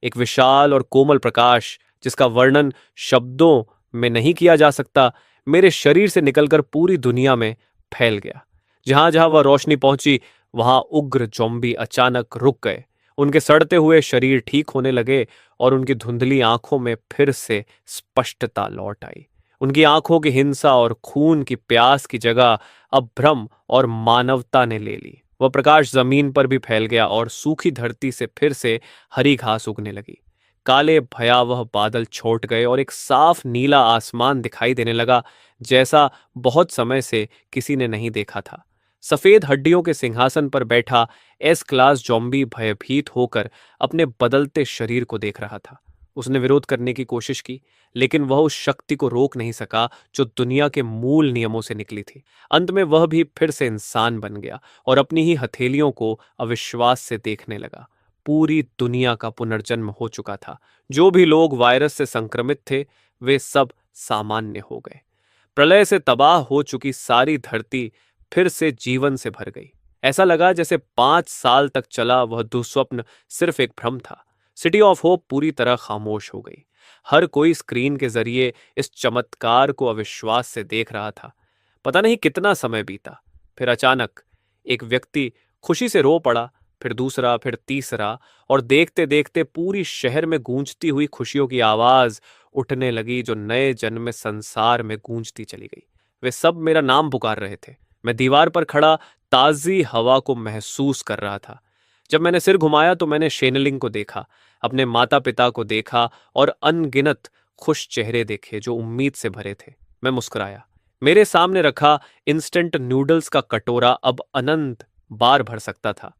एक विशाल और कोमल प्रकाश, जिसका वर्णन शब्दों में नहीं किया जा सकता, मेरे शरीर से निकलकर पूरी दुनिया में फैल गया। जहां जहां वह रोशनी पहुंची, वहां उग्र जॉम्बी अचानक रुक गए। उनके सड़ते हुए शरीर ठीक होने लगे और उनकी धुंधली आंखों में फिर से स्पष्टता लौट आई। उनकी आंखों की हिंसा और खून की प्यास की जगह अब भ्रम और मानवता ने ले ली। वह प्रकाश जमीन पर भी फैल गया और सूखी धरती से फिर से हरी घास उगने लगी। काले भयावह बादल छौट गए और एक साफ नीला आसमान दिखाई देने लगा, जैसा बहुत समय से किसी ने नहीं देखा था। सफेद हड्डियों के सिंहासन पर बैठा एस क्लास जॉम्बी भयभीत होकर अपने बदलते शरीर को देख रहा था। उसने विरोध करने की कोशिश की, लेकिन वह उस शक्ति को रोक नहीं सका जो दुनिया के मूल नियमों से निकली थी। अंत में वह भी फिर से इंसान बन गया और अपनी ही हथेलियों को अविश्वास से देखने लगा। पूरी दुनिया का पुनर्जन्म हो चुका था। जो भी लोग वायरस से संक्रमित थे, वे सब सामान्य हो गए। प्रलय से तबाह हो चुकी सारी धरती फिर से जीवन से भर गई। ऐसा लगा जैसे 5 साल तक चला वह दुस्वप्न सिर्फ एक भ्रम था। सिटी ऑफ होप पूरी तरह खामोश हो गई। हर कोई स्क्रीन के जरिए इस चमत्कार को अविश्वास से देख रहा था। पता नहीं कितना समय बीता, फिर अचानक एक व्यक्ति खुशी से रो पड़ा, फिर दूसरा, फिर तीसरा, और देखते देखते पूरी शहर में गूंजती हुई खुशियों की आवाज उठने लगी, जो नए जन्म में संसार में गूंजती चली गई। वे सब मेरा नाम पुकार रहे थे। मैं दीवार पर खड़ा ताजी हवा को महसूस कर रहा था। जब मैंने सिर घुमाया तो मैंने शेनलिंग को देखा, अपने माता पिता को देखा और अनगिनत खुश चेहरे देखे जो उम्मीद से भरे थे। मैं मुस्कुराया। मेरे सामने रखा इंस्टेंट नूडल्स का कटोरा अब अनंत बार भर सकता था।